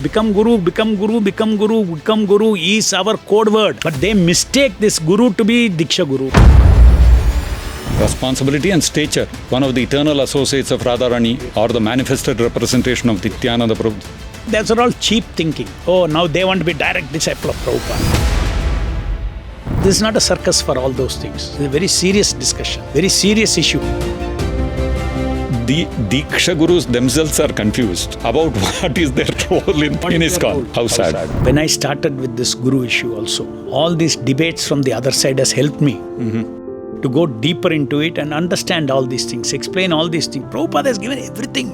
Become guru, become guru, become guru, become guru is our code word. But they mistake this guru to be Diksha Guru. Responsibility and stature, one of the eternal associates of Radharani or the manifested representation of Nityananda Prabhu. Those are all cheap thinking. Oh, now they want to be direct disciple of Prabhupada. This is not a circus for all those things. It's a very serious discussion, very serious issue. The Diksha Gurus themselves are confused about what is their role in ISKCON. How sad. When I started with this guru issue also, all these debates from the other side has helped me to go deeper into it and understand all these things, explain all these things. Prabhupada has given everything.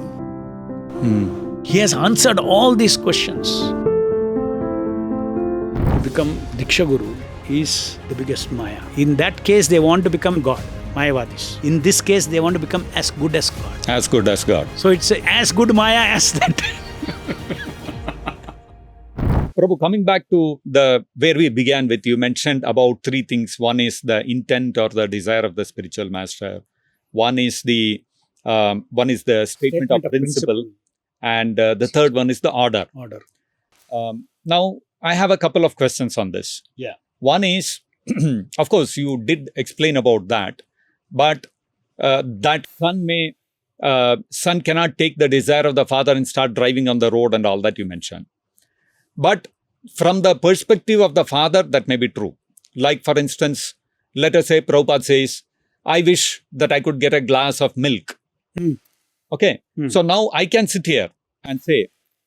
He has answered all these questions. To become Diksha Guru is the biggest Maya. In that case, they want to become God. Mayavadis. In this case, they want to become as good as God. As good as God. So it's as good Maya as that. Prabhu, coming back to the where we began with, you mentioned about three things. One is the intent or the desire of the spiritual master. One is the statement of principle. And the third one is the order. Now, I have a couple of questions on this. Yeah. One is, of course, you did explain about that. But that son cannot take the desire of the father and start driving on the road and all that you mentioned. But from the perspective of the father, that may be true. Like, for instance, let us say Prabhupada says, I wish that I could get a glass of milk. Okay. So now I can sit here and say,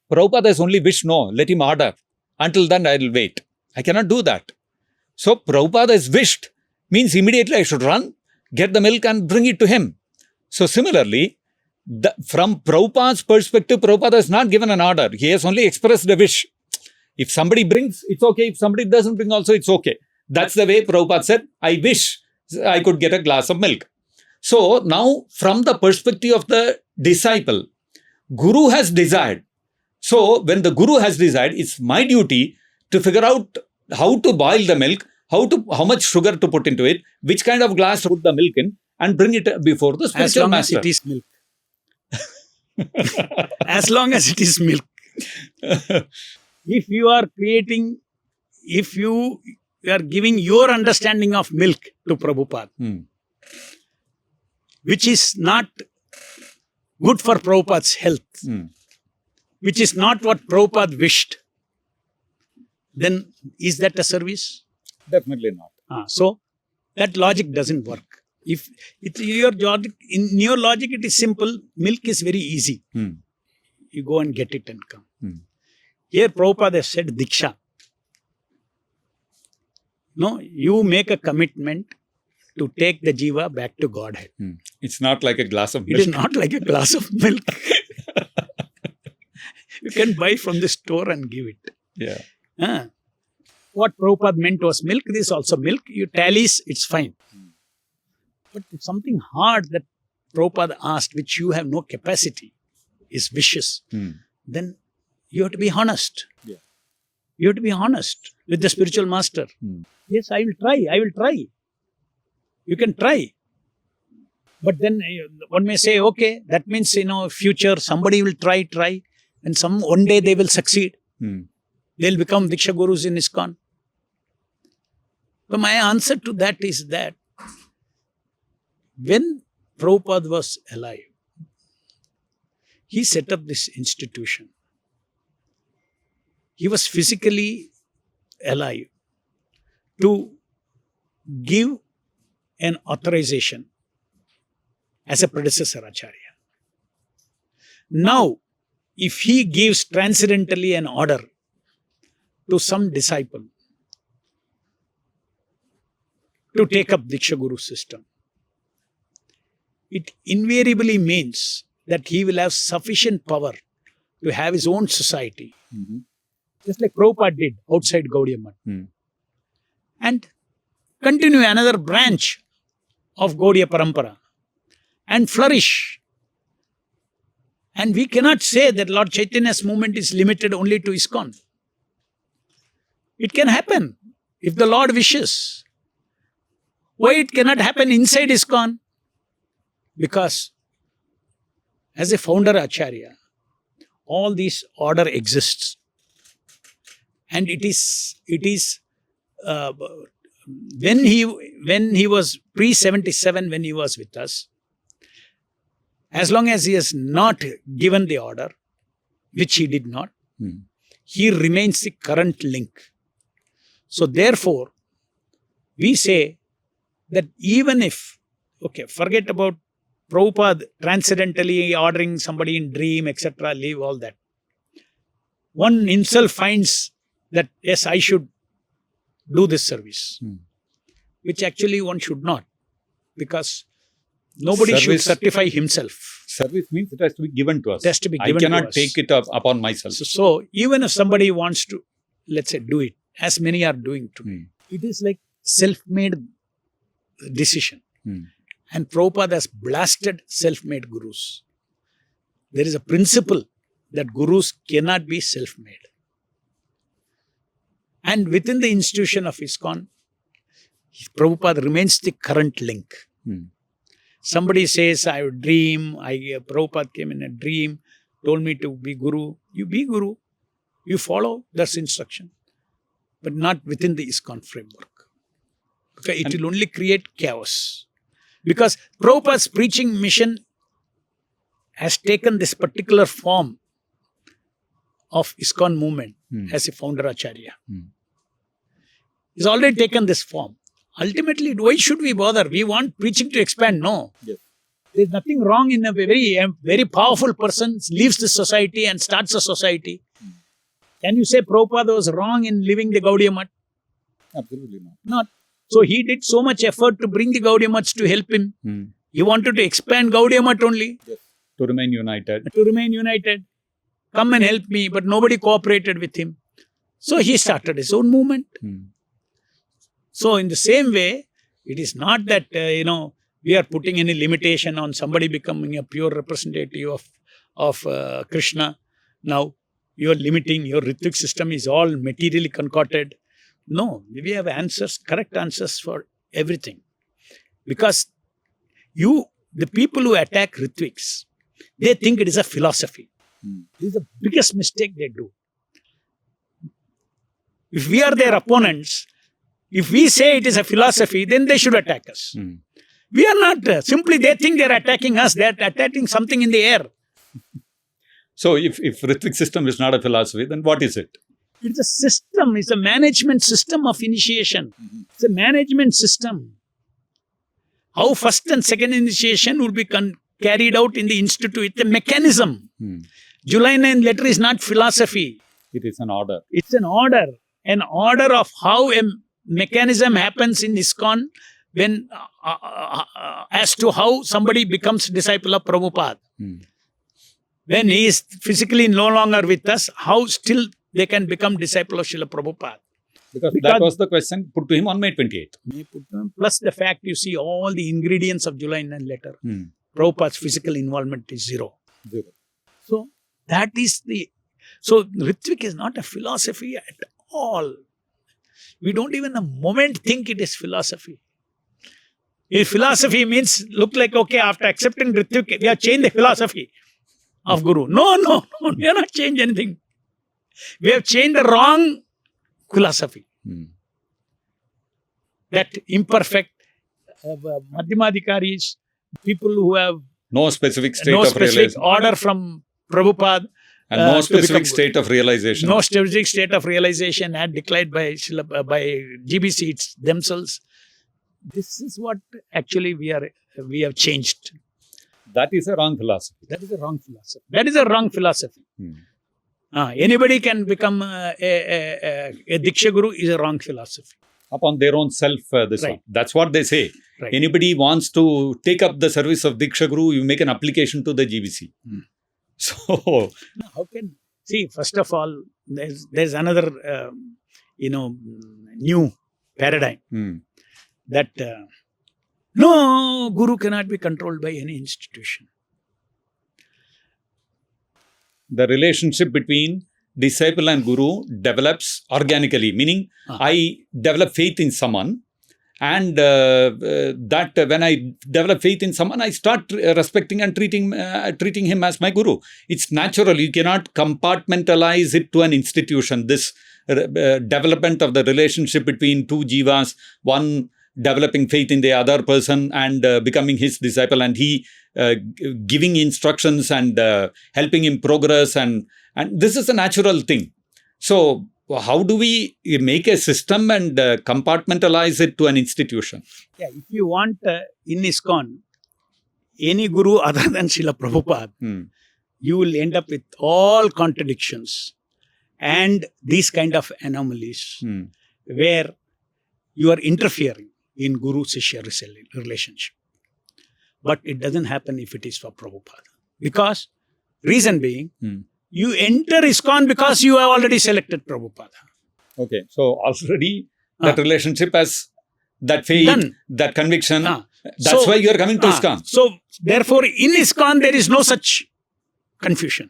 Prabhupada has only wished, no, let him order. Until then, I will wait. I cannot do that. So Prabhupada has wished means immediately I should run, get the milk and bring it to him. So similarly, from Prabhupada's perspective, Prabhupada has not given an order. He has only expressed a wish. If somebody brings, it's okay. If somebody doesn't bring also, it's okay. That's the way Prabhupada said, I wish I could get a glass of milk. So now from the perspective of the disciple, Guru has desired. So when the Guru has desired, it's my duty to figure out how to boil the milk, how much sugar to put into it, which kind of glass to put the milk in, and bring it before the spiritual master. As long as it is milk. As long as it is milk. If you are giving your understanding of milk to Prabhupada, which is not good for Prabhupada's health, which is not what Prabhupada wished, then is that a service? Definitely not. So that logic doesn't work. If it's in your logic, it is simple. Milk is very easy. You go and get it and come. Here Prabhupada has said Diksha. No, you make a commitment to take the jiva back to Godhead. It's not like a glass of milk. It is not like a glass of milk. You can buy from the store and give it. Yeah. What Prabhupada meant was milk, this is also milk. You tallies, it's fine. But if something hard that Prabhupada asked, which you have no capacity, is vicious, then you have to be honest. Yeah. You have to be honest with the spiritual master. Yes, I will try. You can try. But then one may say, okay, that means, future, somebody will try. And one day they will succeed. They'll become Diksha Gurus in ISKCON. But my answer to that is that when Prabhupada was alive, he set up this institution. He was physically alive to give an authorization as a predecessor Acharya. Now, if he gives transcendentally an order to some disciple to take up Diksha Guru system, it invariably means that he will have sufficient power to have his own society, just like Prabhupada did outside Gaudiya Math, and continue another branch of Gaudiya Parampara and flourish. And we cannot say that Lord Chaitanya's movement is limited only to ISKCON. It can happen if the Lord wishes. Why it cannot happen inside ISKCON? Because as a founder Acharya, all this order exists And it is when he was pre-77, when he was with us, as long as he has not given the order, which he did not, he remains the current link. So therefore, we say that even if, forget about Prabhupada transcendentally ordering somebody in dream, etc., leave all that. One himself finds that, yes, I should do this service, which actually one should not, because nobody should certify himself. Service means it has to be given to us. It has to be given I cannot to us. take it up upon myself. So even if somebody wants to, let's say, do it, as many are doing today, it is like self-made decision. And Prabhupada has blasted self-made gurus. There is a principle that gurus cannot be self-made. And within the institution of ISKCON, Prabhupada remains the current link. Somebody says, I have a dream, Prabhupada came in a dream, told me to be guru. You be guru. You follow, that's instruction. But not within the ISKCON framework. Okay, it will only create chaos. Because Prabhupada's preaching mission has taken this particular form of ISKCON movement as a founder Acharya. He's already taken this form. Ultimately, why should we bother? We want preaching to expand. No. Yes. There's nothing wrong in a very powerful person leaves the society and starts a society. Can you say Prabhupada was wrong in leaving the Gaudiya Math? Absolutely not. Not. So he did so much effort to bring the Gaudiya Maths to help him. He wanted to expand Gaudiya Math only. Yes. To remain united. To remain united. Come and help me. But nobody cooperated with him. So he started his own movement. So in the same way, it is not that, we are putting any limitation on somebody becoming a pure representative of Krishna. Now, you are limiting, your Ritvik system is all materially concocted. No, we have answers, correct answers for everything. Because the people who attack Ritviks, they think it is a philosophy. This is the biggest mistake they do. If we are their opponents, if we say it is a philosophy, then they should attack us. We are not. Simply they think they are attacking us. They are attacking something in the air. So if Ritvik system is not a philosophy, then what is it? It's a system. It's a management system of initiation. It's a management system. How first and second initiation will be carried out in the institute. It's a mechanism. July 9 letter is not philosophy. It is an order. It's an order. An order of how a mechanism happens in ISKCON when as to how somebody becomes disciple of Prabhupada. When he is physically no longer with us, how still they can become disciple of Srila Prabhupada. Because that was the question put to him on May 28th. Plus the fact you see all the ingredients of July 9 letter. Prabhupada's physical involvement is zero. So that is so Ritvik is not a philosophy at all. We don't even a moment think it is philosophy. If philosophy means look like, after accepting Ritvik, we have changed the philosophy of Guru. No, we have not changed anything. We have changed the wrong philosophy. That imperfect Madhyamadhikaris, people who have no specific state no of specific realization. order from Prabhupada. And no specific state of realization. No specific state of realization had declared by GBC themselves. This is what actually we have changed. That is a wrong philosophy. That is a wrong philosophy. That is a wrong philosophy. Anybody can become a Diksha Guru is a wrong philosophy. Upon their own self, Right. That's what they say. Right. Anybody wants to take up the service of Diksha Guru, you make an application to the GBC. So, how can first of all, there's another new paradigm that no guru cannot be controlled by any institution. the relationship between disciple and guru develops organically, meaning I develop faith in someone. And that when I develop faith in someone, I start respecting and treating him as my guru. It's natural. You cannot compartmentalize it to an institution. This development of the relationship between two jivas, one developing faith in the other person and becoming his disciple, and he giving instructions and helping him progress, and this is a natural thing. So how do we make a system and compartmentalize it to an institution? Yeah, if you want in ISKCON, any guru other than Srila Prabhupada, you will end up with all contradictions and these kind of anomalies where you are interfering in guru-shishya relationship. But it doesn't happen if it is for Prabhupada. Because, reason being, you enter ISKCON because you have already selected Prabhupada. Okay, so already that relationship has that faith, Done. that conviction. That's why you are coming to ISKCON. So, therefore, in ISKCON, there is no such confusion.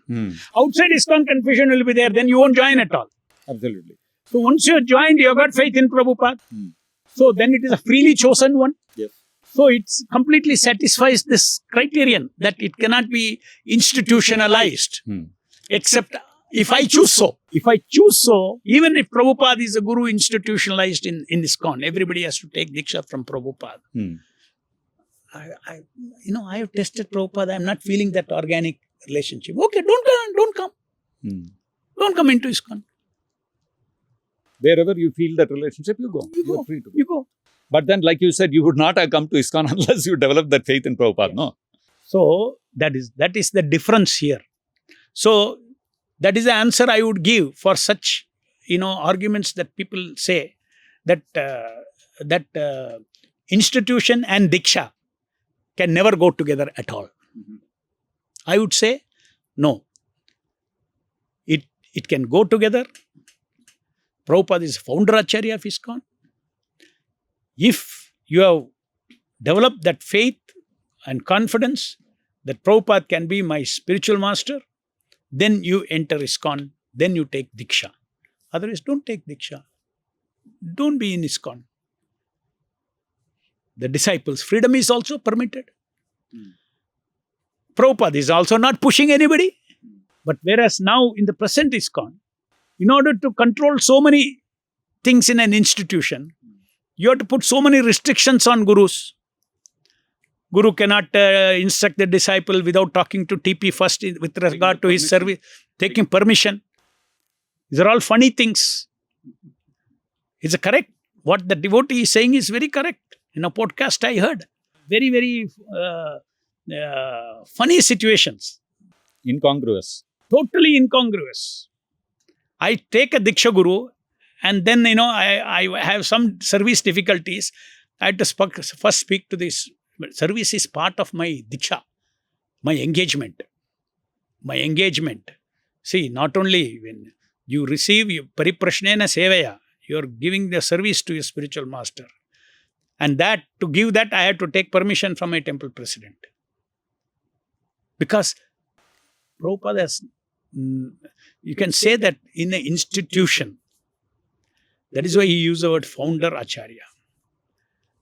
Outside ISKCON, confusion will be there, then you won't join at all. Absolutely. So, once you have joined, you have got faith in Prabhupada. So, then it is a freely chosen one. Yes. So, it completely satisfies this criterion that it cannot be institutionalized. Except if I choose so. If I choose so, even if Prabhupada is a guru institutionalized in ISKCON, everybody has to take Diksha from Prabhupada. I have tested Prabhupada. I am not feeling that organic relationship. Okay, don't come. Don't come into ISKCON. Wherever you feel that relationship, you go. You are free to go. You go. But then, like you said, you would not have come to ISKCON unless you develop that faith in Prabhupada, no? So, that is the difference here. So, that is the answer I would give for such, arguments that people say that institution and Diksha can never go together at all. I would say, no. It can go together. Prabhupada is founder Acharya of ISKCON. If you have developed that faith and confidence that Prabhupada can be my spiritual master, then you enter ISKCON, then you take Diksha. Otherwise, don't take Diksha. Don't be in ISKCON. The disciples' freedom is also permitted. Prabhupada is also not pushing anybody. But whereas now in the present ISKCON, in order to control so many things in an institution, you have to put so many restrictions on gurus. Guru cannot instruct the disciple without talking to TP first with regard to his service, taking permission. These are all funny things. Is it correct? What the devotee is saying is very correct. In a podcast I heard. Very, very funny situations. Incongruous. Totally incongruous. I take a Diksha Guru and then, I have some service difficulties. I had to first speak to this. Service is part of my Diksha, my engagement. See, not only when you receive pariprashnena sevaya, you are giving the service to your spiritual master. And that, to give that, I had to take permission from my temple president. Because Prabhupada has, you can say that in an institution, that is why he used the word founder Acharya.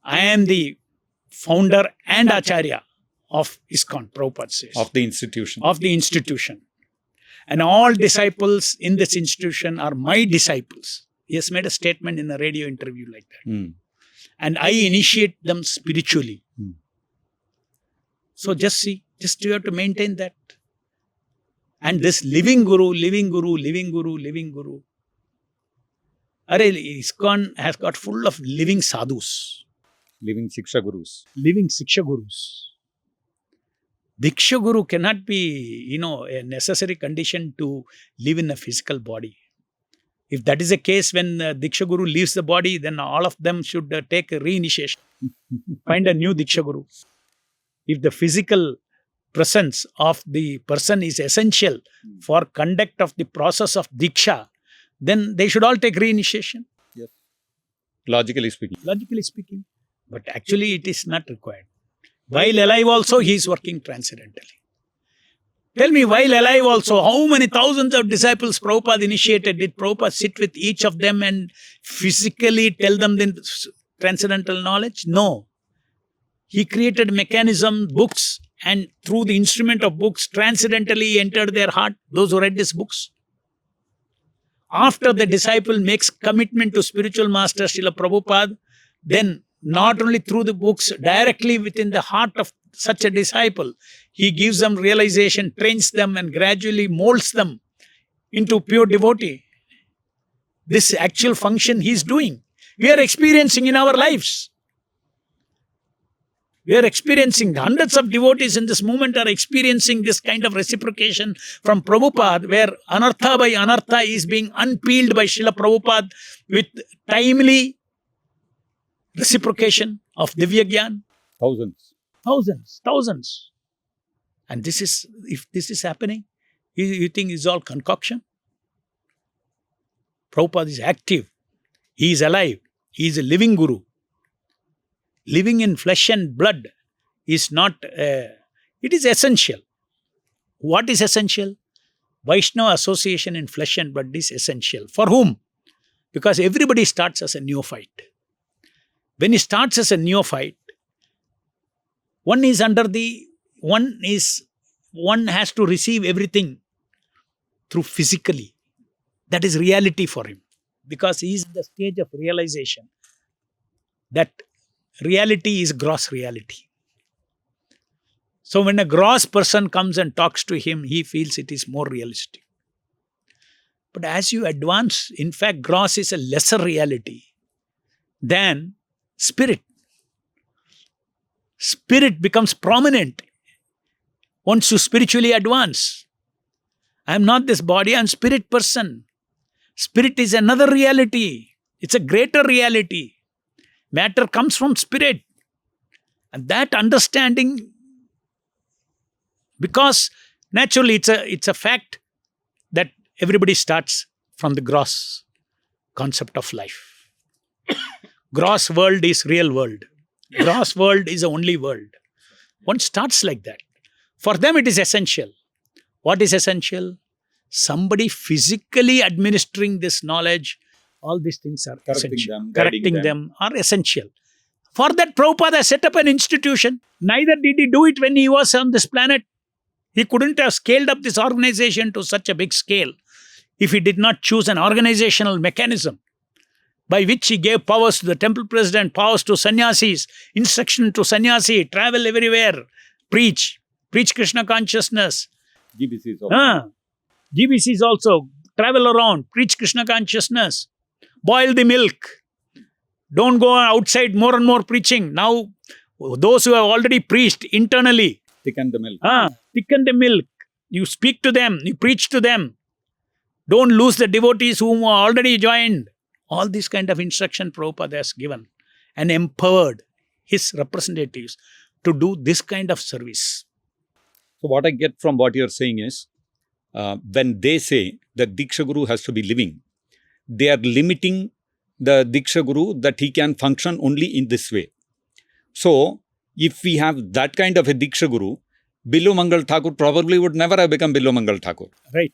I am the founder and Acharya of ISKCON, Prabhupada says. Of the institution. Of the institution. And all disciples in this institution are my disciples. He has made a statement in a radio interview like that. And I initiate them spiritually. So just see, you have to maintain that. And this living guru. ISKCON has got full of living sadhus. Living diksha-gurus. Living diksha-gurus. Diksha Guru cannot be, a necessary condition to live in a physical body. If that is the case, when Diksha Guru leaves the body, then all of them should take a reinitiation. Find a new Diksha Guru. If the physical presence of the person is essential for conduct of the process of Diksha, then they should all take reinitiation. Yes. Logically speaking. But actually it is not required. While alive also, he is working transcendentally. Tell me, while alive also, how many thousands of disciples Prabhupada initiated? Did Prabhupada sit with each of them and physically tell them the transcendental knowledge? No. He created mechanism, books, and through the instrument of books, transcendentally entered their heart, those who read these books. After the disciple makes commitment to spiritual master Srila Prabhupada, then not only through the books, directly within the heart of such a disciple, he gives them realization, trains them and gradually molds them into pure devotee. This actual function he is doing. We are experiencing in our lives. We are experiencing, hundreds of devotees in this moment are experiencing this kind of reciprocation from Prabhupada, where anartha by anartha is being unpeeled by Srila Prabhupada with timely reciprocation of Divya Gyan. Thousands. And this is, if this is happening, you think it's all concoction? Prabhupada is active. He is alive. He is a living guru. Living in flesh and blood is not, it is essential. What is essential? Vaishnava association in flesh and blood is essential. For whom? Because everybody starts as a neophyte. When he starts as a neophyte, one has to receive everything through physically. That is reality for him. Because he is in the stage of realization that reality is gross reality. So when a gross person comes and talks to him, he feels it is more realistic. But as you advance, in fact, gross is a lesser reality than spirit. Spirit becomes prominent once you spiritually advance. I am not this body, I am spirit person. Spirit is another reality. It's a greater reality. Matter comes from spirit. And that understanding, because naturally it's a fact that everybody starts from the gross concept of life. Gross world is real world. Gross world is the only world. One starts like that. For them it is essential. What is essential? Somebody physically administering this knowledge. All these things are essential. Correcting them are essential. For that, Prabhupada has set up an institution. Neither did he do it when he was on this planet. He couldn't have scaled up this organization to such a big scale if he did not choose an organizational mechanism by which he gave powers to the temple president, powers to sannyasis, instruction to sannyasi, travel everywhere, preach Krishna consciousness. GBCs also, travel around, preach Krishna consciousness, boil the milk. Don't go outside more and more preaching. Now, those who have already preached internally, Thicken the milk. Thicken the milk. You speak to them, you preach to them. Don't lose the devotees whom are already joined. All this kind of instruction Prabhupada has given and empowered his representatives to do this kind of service. So what I get from what you're saying is, when they say that Diksha Guru has to be living, they are limiting the Diksha Guru that he can function only in this way. So, if we have that kind of a Diksha Guru, Billu Mangal Thakur probably would never have become Billu Mangal Thakur. Right.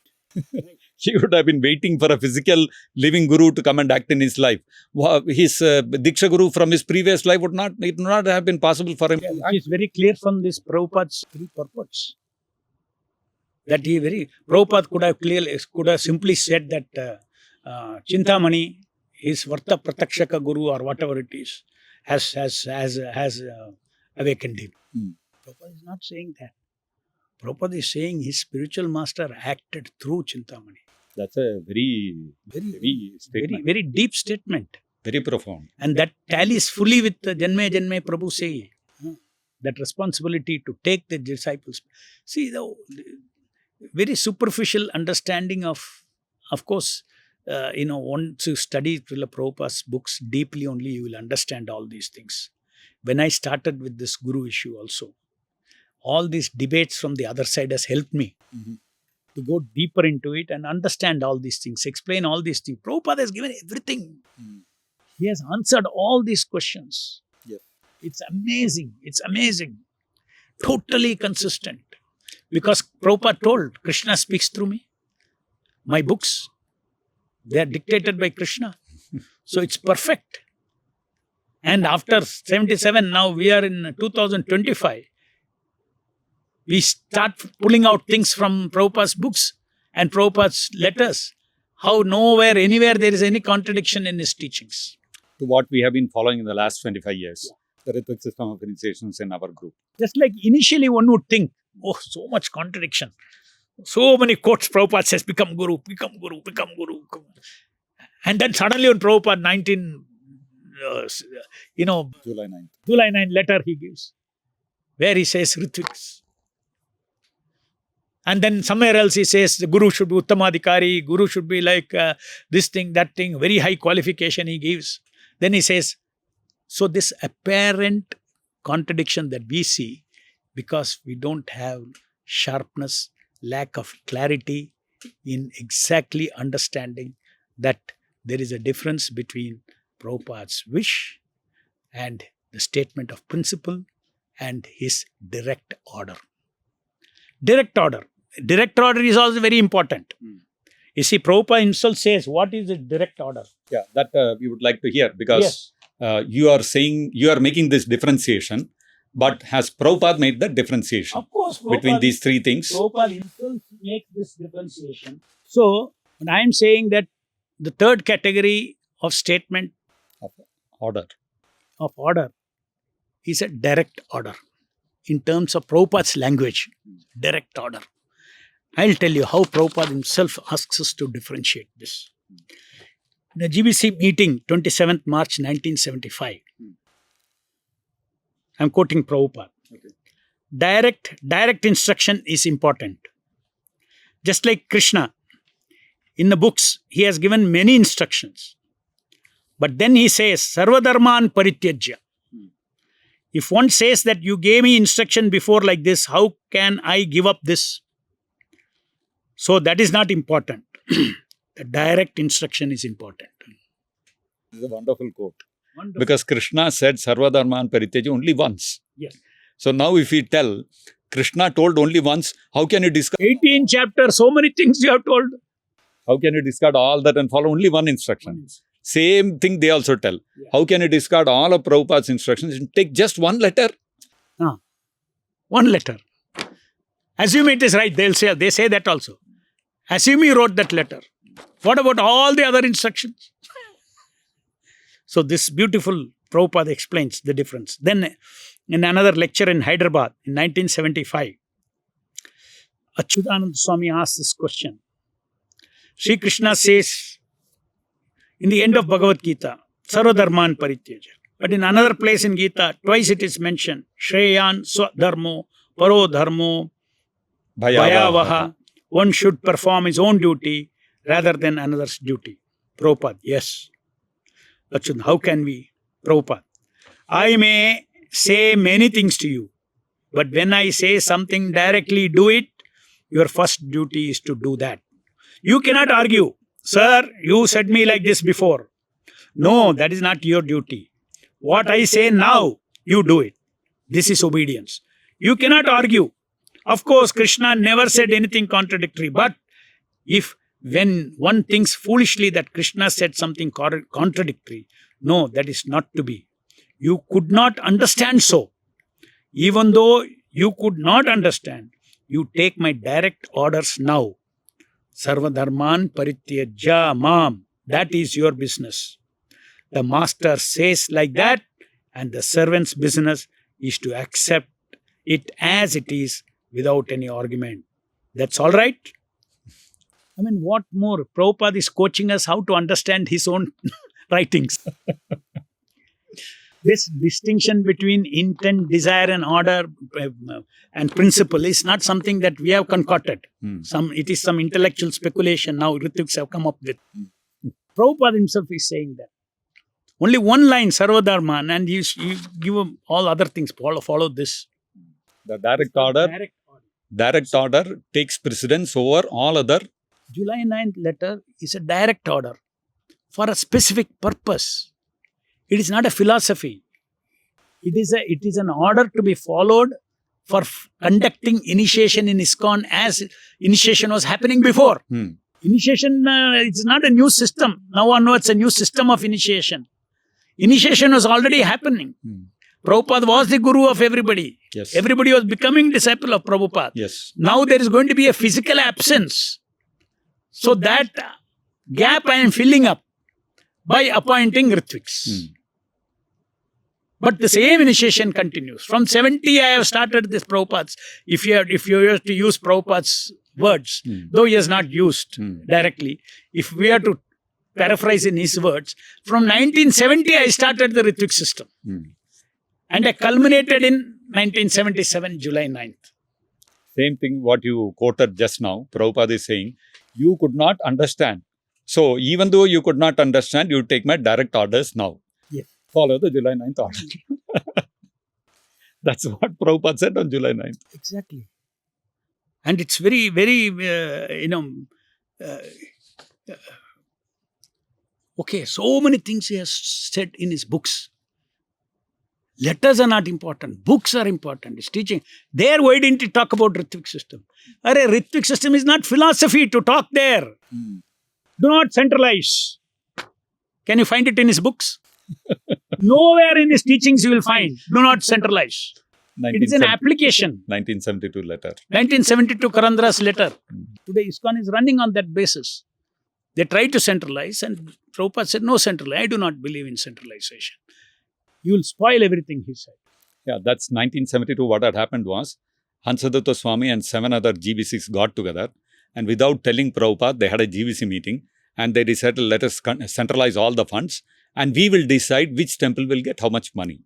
He would have been waiting for a physical living Guru to come and act in his life. His Diksha Guru from his previous life would not have been possible for him. Yeah, it is very clear from this Prabhupada's three purports. That Prabhupada could have simply said that Chintamani, his Varta Pratakshaka Guru or whatever it is, has awakened him. Prabhupada is not saying that. Prabhupada is saying his spiritual master acted through Chintamani. That's a very statement. Very deep statement. Very profound. And that tallies fully with the Janme Janme Prabhu say. That responsibility to take the disciples. See, the very superficial understanding of course, once you study Srila Prabhupada's books deeply only, you will understand all these things. When I started with this guru issue also, all these debates from the other side has helped me to go deeper into it and understand all these things, explain all these things. Prabhupada has given everything. He has answered all these questions. Yes. It's amazing. It's amazing. Totally consistent. Because Prabhupada told, Krishna speaks through me. My books, they are dictated by Krishna. So it's perfect. And after 77, now we are in 2025. We start pulling out things from Prabhupada's books and Prabhupada's letters. how nowhere, anywhere there is any contradiction in his teachings. To what we have been following in the last 25 years. The Ritvik System of Initiations in our group. Just like initially one would think, oh, so much contradiction. So many quotes Prabhupada says, become guru, become guru, become guru. And then suddenly on Prabhupada July 9 letter he gives, where he says Ritviks. And then somewhere else he says the guru should be Uttamadhikari, guru should be like this thing, that thing, very high qualification he gives. Then he says, so this apparent contradiction that we see, because we don't have sharpness, lack of clarity in exactly understanding that there is a difference between Prabhupada's wish and the statement of principle and his direct order. Direct order. Direct order is also very important. You see, Prabhupada himself says, what is the direct order? Yeah, that we would like to hear, because you are saying, you are making this differentiation, but has Prabhupada made that differentiation Of course, between these three things? Prabhupada himself makes this differentiation. So, when I am saying that the third category of statement Of order. is a direct order. In terms of Prabhupada's language, direct order. I'll tell you how Prabhupada himself asks us to differentiate this. In a GBC meeting, 27th March 1975, I'm quoting Prabhupada. Direct instruction is important. Just like Krishna, in the books, he has given many instructions. But then he says, Sarvadharman Parityajya. If one says that you gave me instruction before like this, how can I give up this? So that is not important. The direct instruction is important. This is a wonderful quote. Wonderful. Because Krishna said Sarvadharman Parityaja only once. Yes. So now if we tell, Krishna told only once, how can you discard? 18 chapters, so many things you have told. How can you discard all that and follow only one instruction? Same thing they also tell. Yeah. How can you discard all of Prabhupada's instructions and take just one letter? One letter. Assume it is right, they say that also. Assume he wrote that letter. What about all the other instructions? So this beautiful Prabhupada explains the difference. Then in another lecture in Hyderabad in 1975, Achyutananda Swami asked this question. Sri Krishna says in the end of Bhagavad Gita, Sarvadharman Parityaja. But in another place in Gita, twice it is mentioned, Shreyan Swadharmo, Paro Dharmo, Bhayavaha. One should perform his own duty rather than another's duty. Prabhupada, yes. Achyutan, how can we? Prabhupada, I may say many things to you, but when I say something directly, do it, your first duty is to do that. You cannot argue, sir, you said me like this before. No, that is not your duty. What I say now, you do it. This is obedience. You cannot argue. Of course, Krishna never said anything contradictory, but if when one thinks foolishly that Krishna said something contradictory, no, that is not to be. You could not understand so. Even though you could not understand, you take my direct orders now. Sarvadharman Parityaja Mam. That is your business. The master says like that, and the servant's business is to accept it as it is without any argument. That's all right? I mean, what more? Prabhupada is coaching us how to understand his own writings. This distinction between intent, desire and order and principle is not something that we have concocted. It is some intellectual speculation now Ritviks have come up with. Prabhupada himself is saying that. Only one line, Sarvadharman, and you give him all other things, follow this. The direct order takes precedence over all other. July 9th letter is a direct order for a specific purpose. It is not a philosophy. It is an order to be followed for conducting initiation in ISKCON as initiation was happening before. Initiation, it's not a new system. Now onwards, a new system of initiation. Initiation was already happening. Prabhupada was the guru of everybody. Yes. Everybody was becoming disciple of Prabhupada. Yes. Now there is going to be a physical absence. So that gap I am filling up by appointing Ritviks. But the same initiation continues. From 70, I have started this Prabhupada's. If you were to use Prabhupada's words, though he has not used directly, if we are to paraphrase in his words, from 1970, I started the Ritvik system. And I culminated in 1977, July 9th. Same thing what you quoted just now, Prabhupada is saying, you could not understand. So, even though you could not understand, you take my direct orders now. Yes. Follow the July 9th order. That's what Prabhupada said on July 9th. Exactly. And it's very, very, okay, so many things he has said in his books. Letters are not important. Books are important. His teaching. There, why didn't he talk about Ritvik system? Ritvik system is not philosophy to talk there. Do not centralize. Can you find it in his books? Nowhere in his teachings you will find. Do not centralize. It is an application. 1972 letter. 1972 Karandra's letter. Today ISKCON is running on that basis. They tried to centralize and Prabhupada said, no centralize. I do not believe in centralization. You will spoil everything, he said. Yeah, that's 1972. What had happened was, Hansadutta Swami and 7 other GBCs got together and without telling Prabhupada, they had a GBC meeting and they decided, let us centralize all the funds and we will decide which temple will get how much money.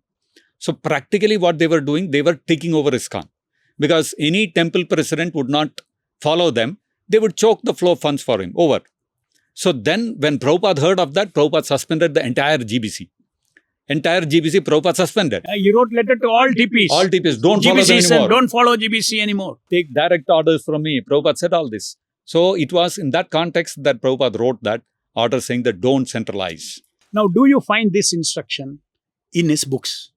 So practically what they were doing, they were taking over ISKCON. Because any temple president would not follow them, they would choke the flow of funds for him, over. So then when Prabhupada heard of that, Prabhupada suspended the entire GBC. Entire GBC, Prabhupada suspended. He wrote letter to all TPs. All TPs, don't follow them GBC anymore. don't follow GBC anymore. Take direct orders from me. Prabhupada said all this. So it was in that context that Prabhupada wrote that order saying that don't centralize. Now, do you find this instruction in his books?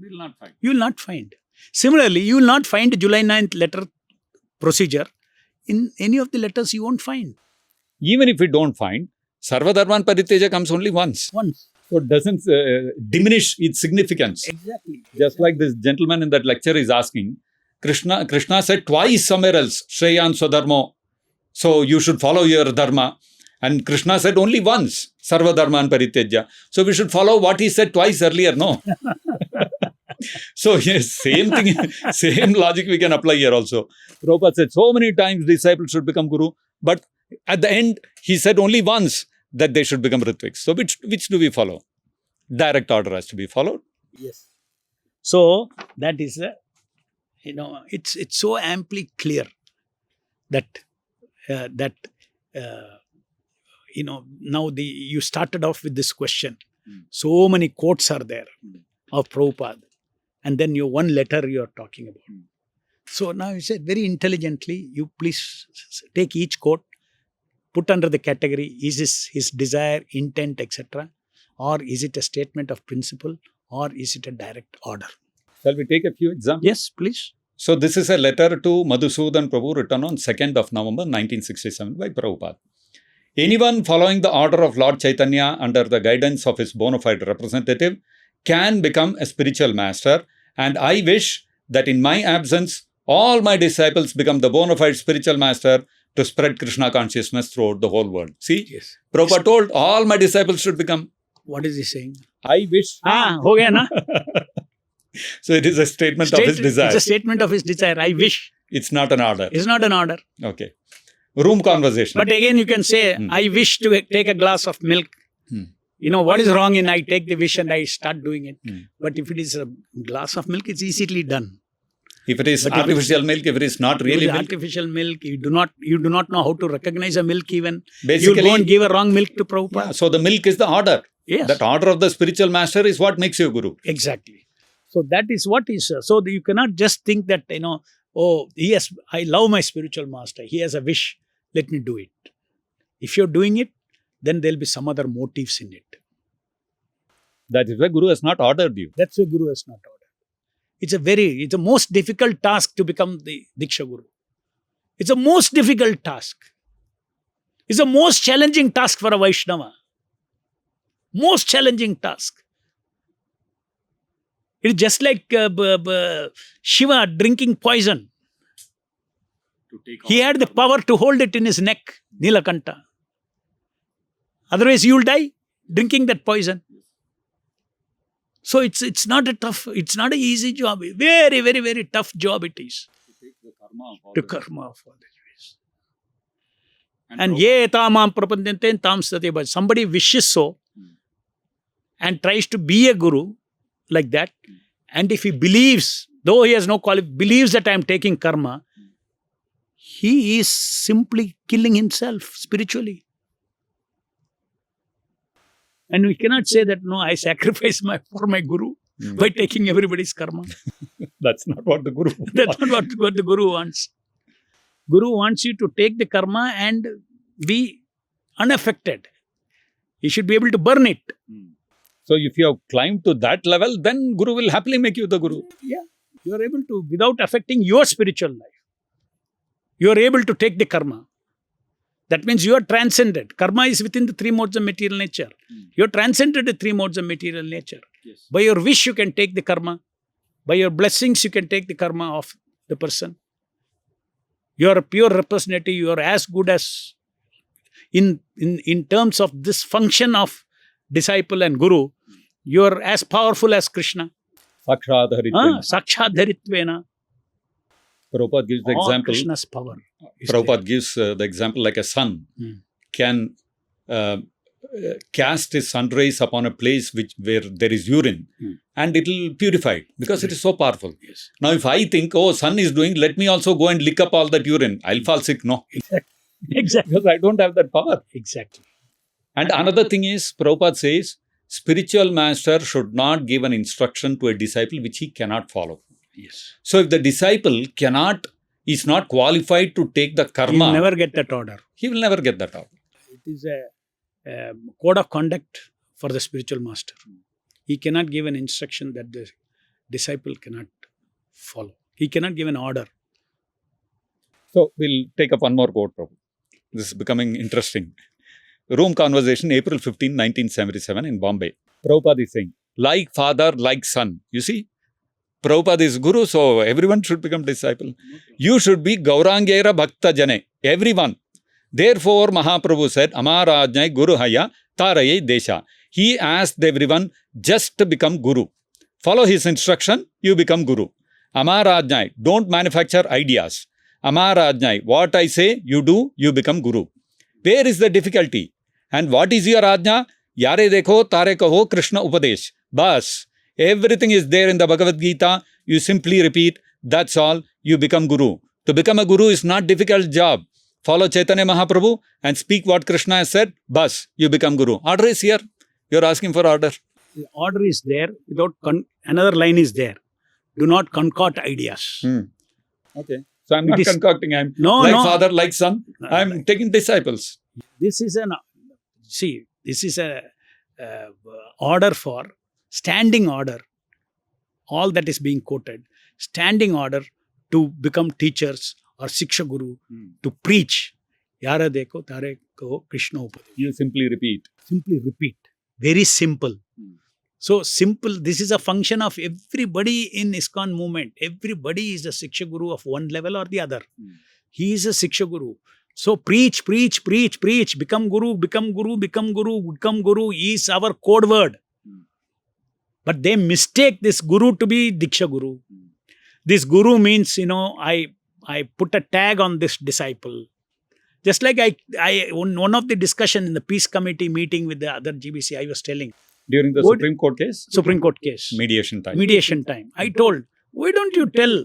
We will not find. You will not find. Similarly, you will not find July 9th letter procedure in any of the letters you won't find. Even if we don't find, Sarva Dharman Parityaja comes only once. So it doesn't diminish its significance. Exactly. Just like this gentleman in that lecture is asking, Krishna said twice somewhere else, Shreyan Swadharmo. So you should follow your dharma. And Krishna said only once, Sarva Dharman Parityaja. So we should follow what he said twice earlier, no? So yes, same thing, same logic we can apply here also. Prabhupada said so many times disciples should become guru, but at the end, he said only once that they should become Ritviks. So which do we follow? Direct order has to be followed. Yes. So that is it's so amply clear that now you started off with this question. So many quotes are there of Prabhupada, and then your one letter you are talking about. So now you said very intelligently, you please take each quote, put under the category, is this his desire, intent, etc., or is it a statement of principle, or is it a direct order? Shall we take a few examples? Yes, please. So this is a letter to Madhusudan Prabhu written on 2nd of November 1967 by Prabhupada. Anyone following the order of Lord Chaitanya under the guidance of his bona fide representative can become a spiritual master, and I wish that in my absence, all my disciples become the bona fide spiritual master to spread Krishna consciousness throughout the whole world. See, Yes. Prabhupada told all my disciples should become. What is he saying? I wish. Ho gaya na? So it is a statement of his desire. It's a statement of his desire. I wish. It's not an order. It's not an order. Okay. Room conversation. But again, you can say, I wish to take a glass of milk. What is wrong in I take the wish and I start doing it. But if it is a glass of milk, it's easily done. If it is artificial milk, if it is not really milk. Artificial milk, you do not know how to recognize a milk even. Basically, you go and give a wrong milk to Prabhupada. Yeah, so the milk is the order. Yes. That order of the spiritual master is what makes you guru. Exactly. So that is what is. So you cannot just think that, I love my spiritual master. He has a wish. Let me do it. If you're doing it, then there'll be some other motives in it. That is why Guru has not ordered you. That's why Guru has not ordered. It's a most difficult task to become the Diksha Guru. It's a most difficult task. It's a most challenging task for a Vaishnava. Most challenging task. It's just like Shiva drinking poison. He had the power to hold it in his neck, Nilakanta. Otherwise, you will die drinking that poison. So it's not it's not an easy job. Very, very, very tough job it is. To karma of all the ways. And ye tamam prapadyante tam state. But somebody wishes so and tries to be a guru like that. And if he believes, though he has no quality, believes that I am taking karma, he is simply killing himself spiritually. And we cannot say that, no, I sacrifice for my guru by taking everybody's karma. That's not what the Guru wants. That's not what the guru wants. Guru wants you to take the karma and be unaffected. You should be able to burn it. So if you have climbed to that level, then Guru will happily make you the Guru. Yeah. You are able to, without affecting your spiritual life, you are able to take the karma. That means you are transcended. Karma is within the three modes of material nature. You are transcended the three modes of material nature. Yes. By your wish, you can take the karma. By your blessings, you can take the karma of the person. You are a pure representative. You are as good as, in terms of this function of disciple and guru, you are as powerful as Krishna. Sakshadharitvena. Sakshadharitvena. Prabhupada gives the example. Krishna's power. Prabhupada gives the example like a sun can cast his sun rays upon a place where there is urine and it will purify it because it is so powerful. Yes. Now if I think, oh, sun is doing, let me also go and lick up all that urine, I'll fall sick. No. Exactly. Because I don't have that power. Exactly. And another thing is, Prabhupada says, spiritual master should not give an instruction to a disciple which he cannot follow. Yes. So if the disciple is not qualified to take the karma, he will never get that order. He will never get that order. It is a code of conduct for the spiritual master. He cannot give an instruction that the disciple cannot follow. He cannot give an order. So we'll take up one more quote, Prabhu. This is becoming interesting. Room conversation, April 15, 1977 in Bombay. Prabhupada is saying, like father, like son. You see, Prabhupada is guru, so everyone should become disciple. You should be Gaurangera Bhakta Jane. Everyone. Therefore, Mahaprabhu said, Amarajnai Guru Haya Taraye Desha. He asked everyone just to become guru. Follow his instruction, you become guru. Amarajnai, don't manufacture ideas. Amarajnai, what I say, you do, you become guru. Where is the difficulty? And what is your ajna? Yare dekho, tare kaho, Krishna Upadesh. Bas. Everything is there in the Bhagavad Gita. You simply repeat. That's all. You become guru. To become a guru is not difficult job. Follow Chaitanya Mahaprabhu and speak what Krishna has said. Bas. You become guru. Order is here. You're asking for order. The order is there. Without another line is there. Do not concoct ideas. Okay. So I'm not concocting. I'm like father, like son. I'm taking disciples. This is a order for standing order. All that is being quoted. Standing order to become teachers or Diksha Guru, to preach. Yara dekho, tare kaho, Krishna Upadesh. You simply repeat. Simply repeat. Very simple. So simple, this is a function of everybody in ISKCON movement. Everybody is a Diksha Guru of one level or the other. He is a Diksha Guru. So preach, preach, preach, preach. Become Guru, become Guru, become Guru, become Guru is our code word. But they mistake this Guru to be Diksha Guru. This Guru means, I put a tag on this disciple. Just like one of the discussion in the peace committee meeting with the other GBC, I was telling. During the Supreme Court case? Supreme Court case. Mediation time. Mediation time. I told, why don't you tell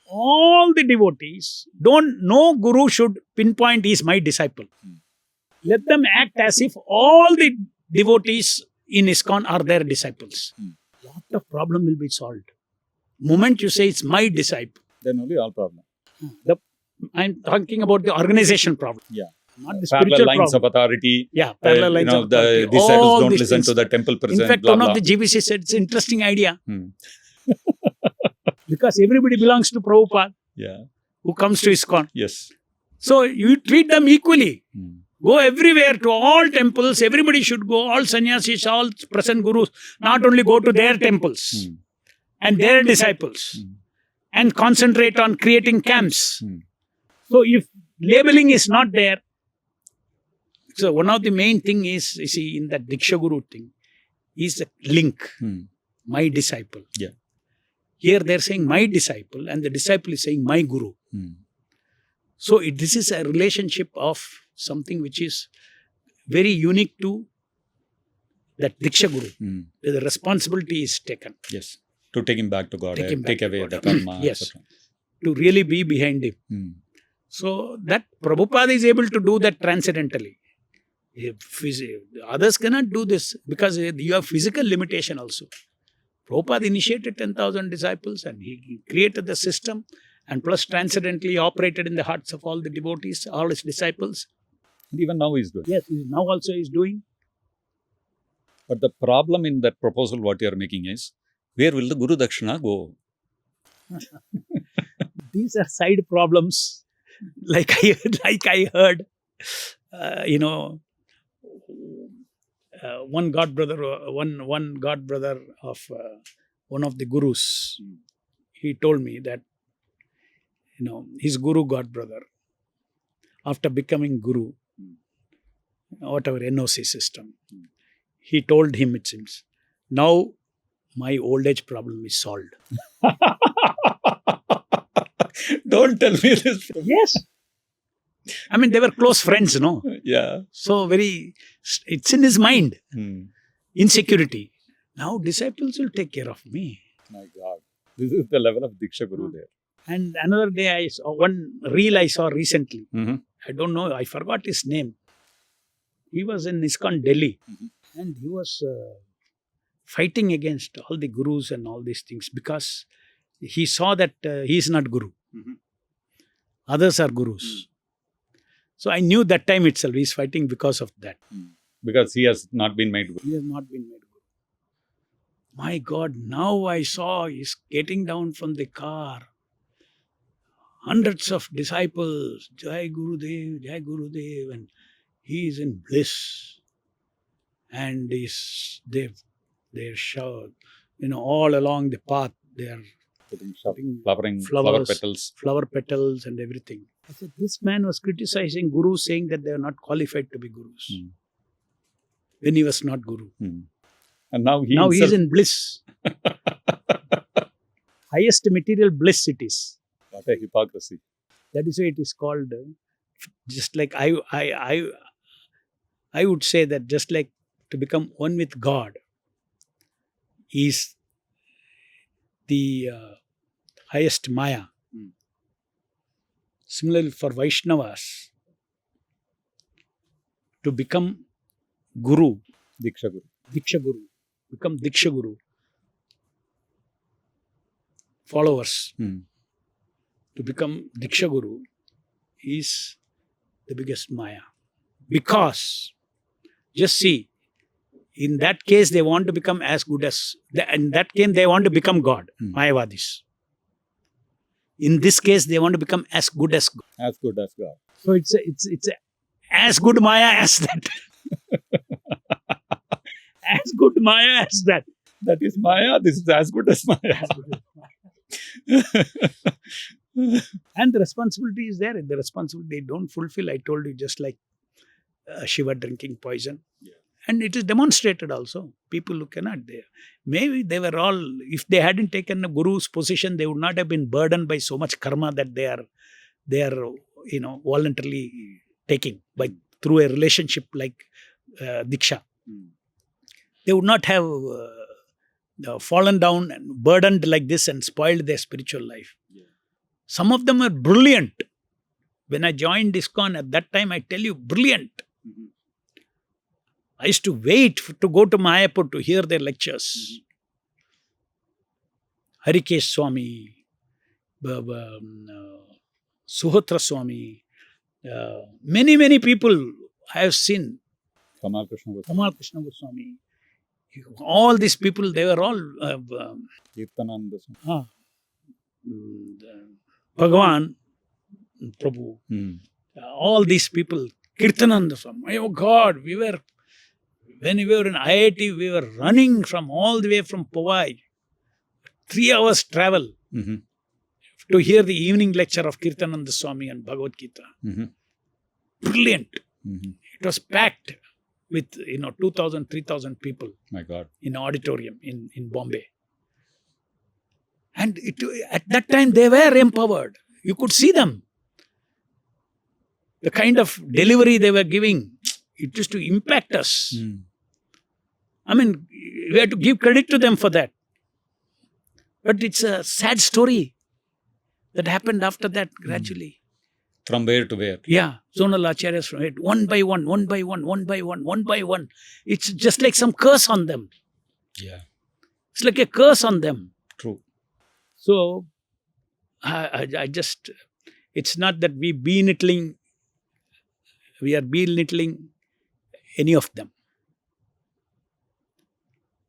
all the devotees, no guru should pinpoint he is my disciple. Let them act as if all the devotees in ISKCON are their disciples. Lot of problem will be solved. Moment you say it's my disciple. Then only all problem. I'm talking about the organization problem. Yeah. Not the parallel spiritual lines problem. of authority. Yeah, parallel lines of authority. The disciples all don't these listen things. to the temple president. In fact, blah, one blah. of the GBC said it's an interesting idea. Because everybody belongs to Prabhupada. Yeah. Who comes to ISKCON. Yes. So you treat them equally. Go everywhere to all temples. Everybody should go. All sannyasis, all present gurus. Not only go to their temples and their disciples and concentrate on creating camps. So if labeling is not there, So one of the main thing is, you see, in that Diksha Guru thing, is a link, my disciple. Yeah. Here they're saying my disciple, and the disciple is saying my guru. So this is a relationship of something which is very unique to that Diksha Guru. Where the responsibility is taken. Yes. To take him back to God, Take him back take to away God. the karma. Yes. etc. To really be behind him. So that Prabhupada is able to do that transcendentally. Others cannot do this because you have physical limitation also. Prabhupada initiated 10,000 disciples and he created the system, and plus transcendentally operated in the hearts of all the devotees, all his disciples. And even now he's doing. Yes, now also he is doing. But the problem in that proposal what you are making is, where will the Guru Dakshina go? These are side problems. Like I heard, one god brother of one of the gurus, he told me that, his guru god brother, after becoming guru, whatever NOC system, he told him, it seems, now my old age problem is solved. Don't tell me this. Yes. I mean, they were close friends, no? Yeah. So it's in his mind. Insecurity. Now disciples will take care of me. My God. This is the level of Diksha Guru there. And another day I saw one reel I saw recently. Mm-hmm. I don't know, I forgot his name. He was in ISKCON Delhi. And he was fighting against all the gurus and all these things because he saw that he is not guru. Others are gurus. So I knew that time itself he is fighting because of that. Because he has not been made Guru. He has not been made guru. My God, now I saw he's getting down from the car. Hundreds of disciples, Jai Gurudev, Jai Gurudev, and he is in bliss. And they're showered, all along the path, they're Putting flowers, flower petals and everything. I said, this man was criticizing gurus, saying that they are not qualified to be gurus. When he was not guru. And now he is in bliss. Highest material bliss it is. What a hypocrisy. That is why it is called, just like I would say that just like to become one with God is the highest Maya. Similarly, for Vaishnavas, to become Guru, Diksha Guru. Become Diksha Guru, followers, to become Diksha Guru is the biggest Maya. Because, just see, in that case, they want to become as good as, in that case, they want to become God, Mayavadis. In this case, they want to become as good as God. As good as God. So it's a as good Maya as that. As good Maya as that. That is Maya, this is as good as Maya. And the responsibility is there. The responsibility they don't fulfill, I told you, just like Shiva drinking poison. Yeah. And it is demonstrated also. People who cannot, maybe they were all, if they hadn't taken a guru's position, they would not have been burdened by so much karma that they are voluntarily taking through a relationship like Diksha. They would not have fallen down and burdened like this and spoiled their spiritual life. Yeah. Some of them are brilliant. When I joined ISKCON at that time, I tell you, brilliant. I used to wait to go to Mayapur to hear their lectures. Harikesh Swami, Suhotra Swami, many people I have seen. Kamal Krishna Goswami. All these people, they were all Bhagavan, Prabhu. All these people, Kirtananda Swami. Oh God, when we were in IIT, we were running from all the way from Powai, 3 hours travel to hear the evening lecture of Kirtananda Swami and Bhagavad Gita. Brilliant. It was packed with 2,000, 3,000 people My God. in auditorium in Bombay. And at that time they were empowered. You could see them. The kind of delivery they were giving, it used to impact us. I mean, we have to give credit to them for that. But it's a sad story that happened after that gradually. From where to where? Yeah, zonal acharyas from it, one by one, one by one, one by one, one by one. It's just like some curse on them. Yeah. It's like a curse on them. True. So, I just, it's not that we are belittling any of them.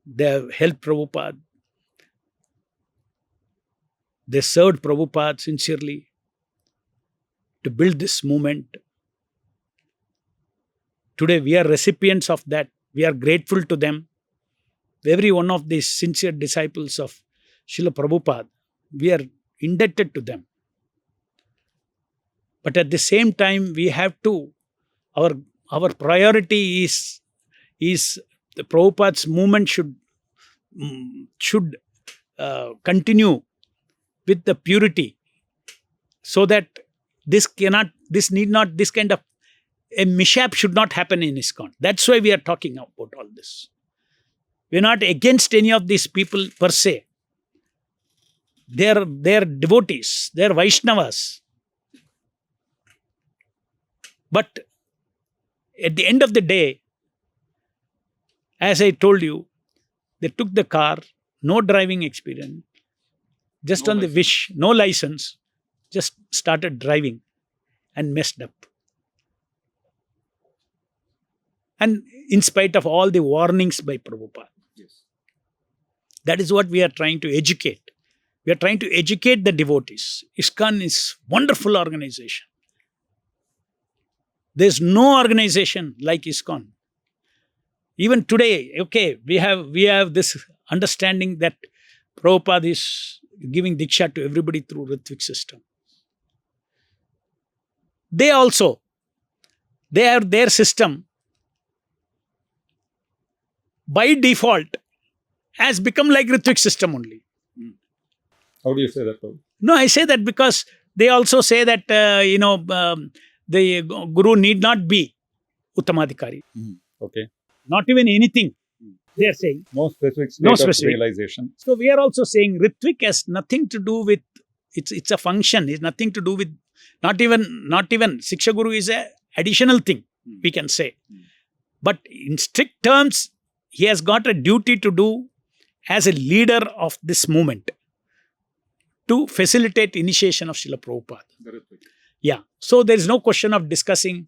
They have helped Prabhupada. They served Prabhupada sincerely to build this movement. Today we are recipients of that. We are grateful to them. Every one of these sincere disciples of Srila Prabhupada, we are indebted to them. But at the same time, we have to, our priority is the Prabhupada's movement should continue with the purity, so that this kind of a mishap should not happen in ISKCON. That's why we are talking about all this. We're not against any of these people per se. They're devotees, they're Vaishnavas. But at the end of the day, as I told you, they took the car, no driving experience, just on the wish, no license, just started driving and messed up. And in spite of all the warnings by Prabhupada. Yes. That is what we are trying to educate. We are trying to educate the devotees. ISKCON is a wonderful organization. There's no organization like ISKCON. Even today, okay, we have this understanding that Prabhupada is giving Diksha to everybody through Ritvik system. They also, their system, by default, has become like Ritvik system only. How do you say that, Prabhu? No, I say that because they also say that, the guru need not be Uttamadhikari. Okay. Not even anything, they are saying. No specific state of realization. So we are also saying Ritvik has nothing to do with, it's a function, it's nothing to do with, not even Diksha Guru is a additional thing, we can say. But in strict terms, he has got a duty to do as a leader of this movement to facilitate initiation of Srila Prabhupada. Yeah. So there is no question of discussing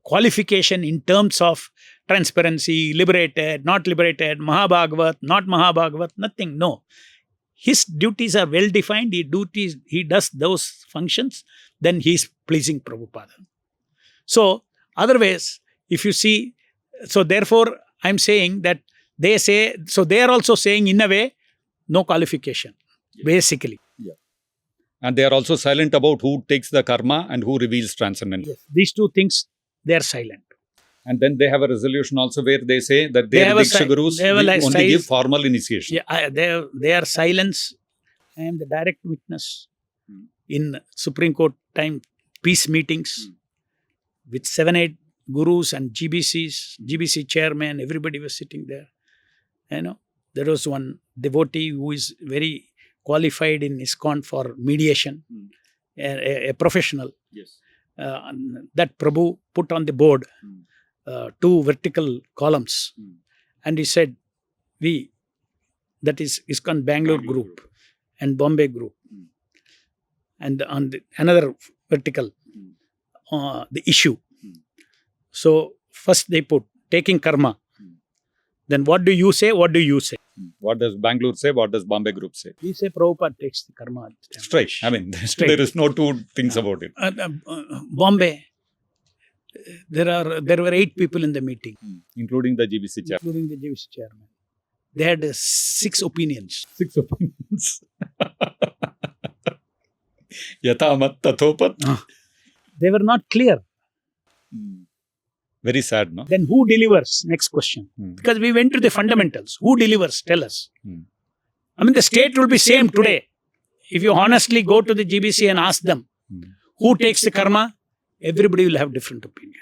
qualification in terms of transparency, liberated, not liberated, Mahabhagavat, not Mahabhagavat, nothing. No. His duties are well defined. He does those functions, then he is pleasing Prabhupada. So, otherwise, if you see, so therefore, I am saying that they say, so they are also saying in a way, no qualification, basically. Yeah. And they are also silent about who takes the karma and who reveals transcendental. Yes. These two things, they are silent. And then they have a resolution also where they say that they are Diksha Gurus, only give formal initiation. Yeah, they are silence. I am the direct witness in Supreme Court time peace meetings with 7-8 gurus and GBC chairman, everybody was sitting there. There was one devotee who is very qualified in ISKCON for mediation, a professional. Yes. That Prabhu put on the board 2 vertical columns, and he said, that is ISKCON Bangalore group and Bombay group, and on another vertical, the issue. So first they put taking karma. Then what do you say? What do you say? What does Bangalore say? What does Bombay group say? We say Prabhupada takes the karma. Straight. I mean, there is no two things about it. Bombay, there were 8 people in the meeting. Including the GBC chairman. They had 6 opinions. 6 opinions. Yatha mat tathopat. They were not clear. Very sad, no? Then who delivers? Next question. Because we went to the fundamentals. Who delivers? Tell us. I mean, the state will be same today. If you honestly go to the GBC and ask them, who takes the karma? Everybody will have different opinion.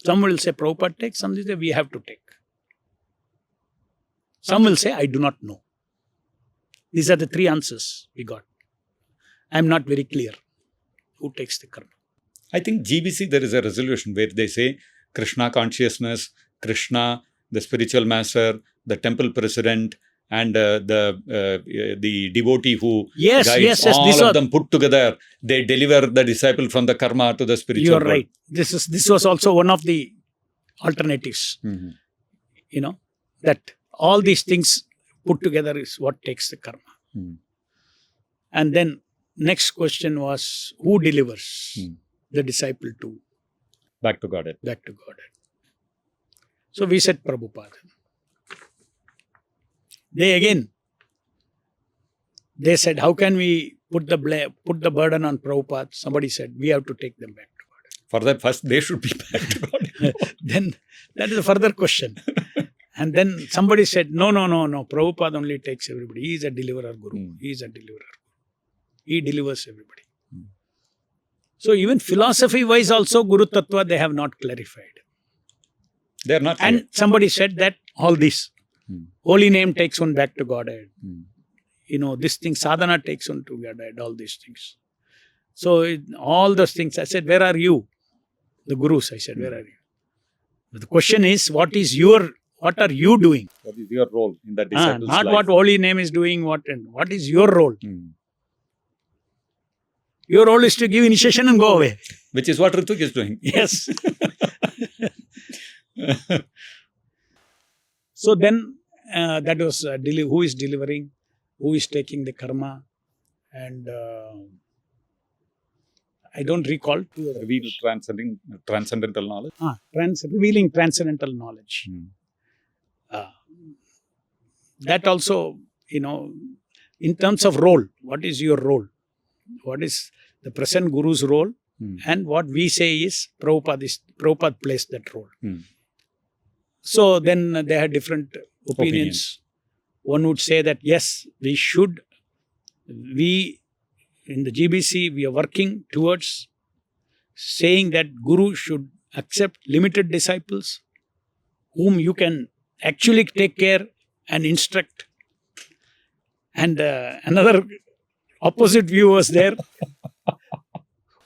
Some will say Prabhupada takes, some will say we have to take. Some will say I do not know. These are the three answers we got. I am not very clear who takes the karma. I think GBC, there is a resolution where they say Krishna consciousness, Krishna, the spiritual master, the temple president, and the devotee who guides all of them put together, they deliver the disciple from the karma to the spiritual You are world. right. This was also one of the alternatives. You know, that all these things put together is what takes the karma. And then next question was, who delivers the disciple to? Back to Godhead. Back to Godhead. So we said Prabhupada. They said, how can we put the burden on Prabhupada? Somebody said, we have to take them back to Godhead. For that, first they should be back to Godhead. Then that is a further question. And then somebody said, no, Prabhupada only takes everybody. He is a deliverer guru. He is a deliverer. He delivers everybody. So even philosophy-wise also, guru-tattva, they have not clarified. They are not clear. And somebody said that all this, holy name takes one back to Godhead. You know, this thing, sadhana takes one to Godhead, all these things. So all those things, I said, where are you? The gurus, I said, where are you? But the question is, what are you doing? What is your role in that disciple's Not life? what holy name is doing, what is your role? Your role is to give initiation and go away. Which is what Ritvik is doing. Yes. So then that was who is delivering, who is taking the karma, and I don't recall. Reveal transcendental knowledge. Revealing transcendental knowledge. That also, in terms of role, what is your role? What is the present guru's role? And what we say is Prabhupada plays that role. So then they had different opinions. One would say that yes, we in the GBC, we are working towards saying that Guru should accept limited disciples whom you can actually take care and instruct. And another opposite view was there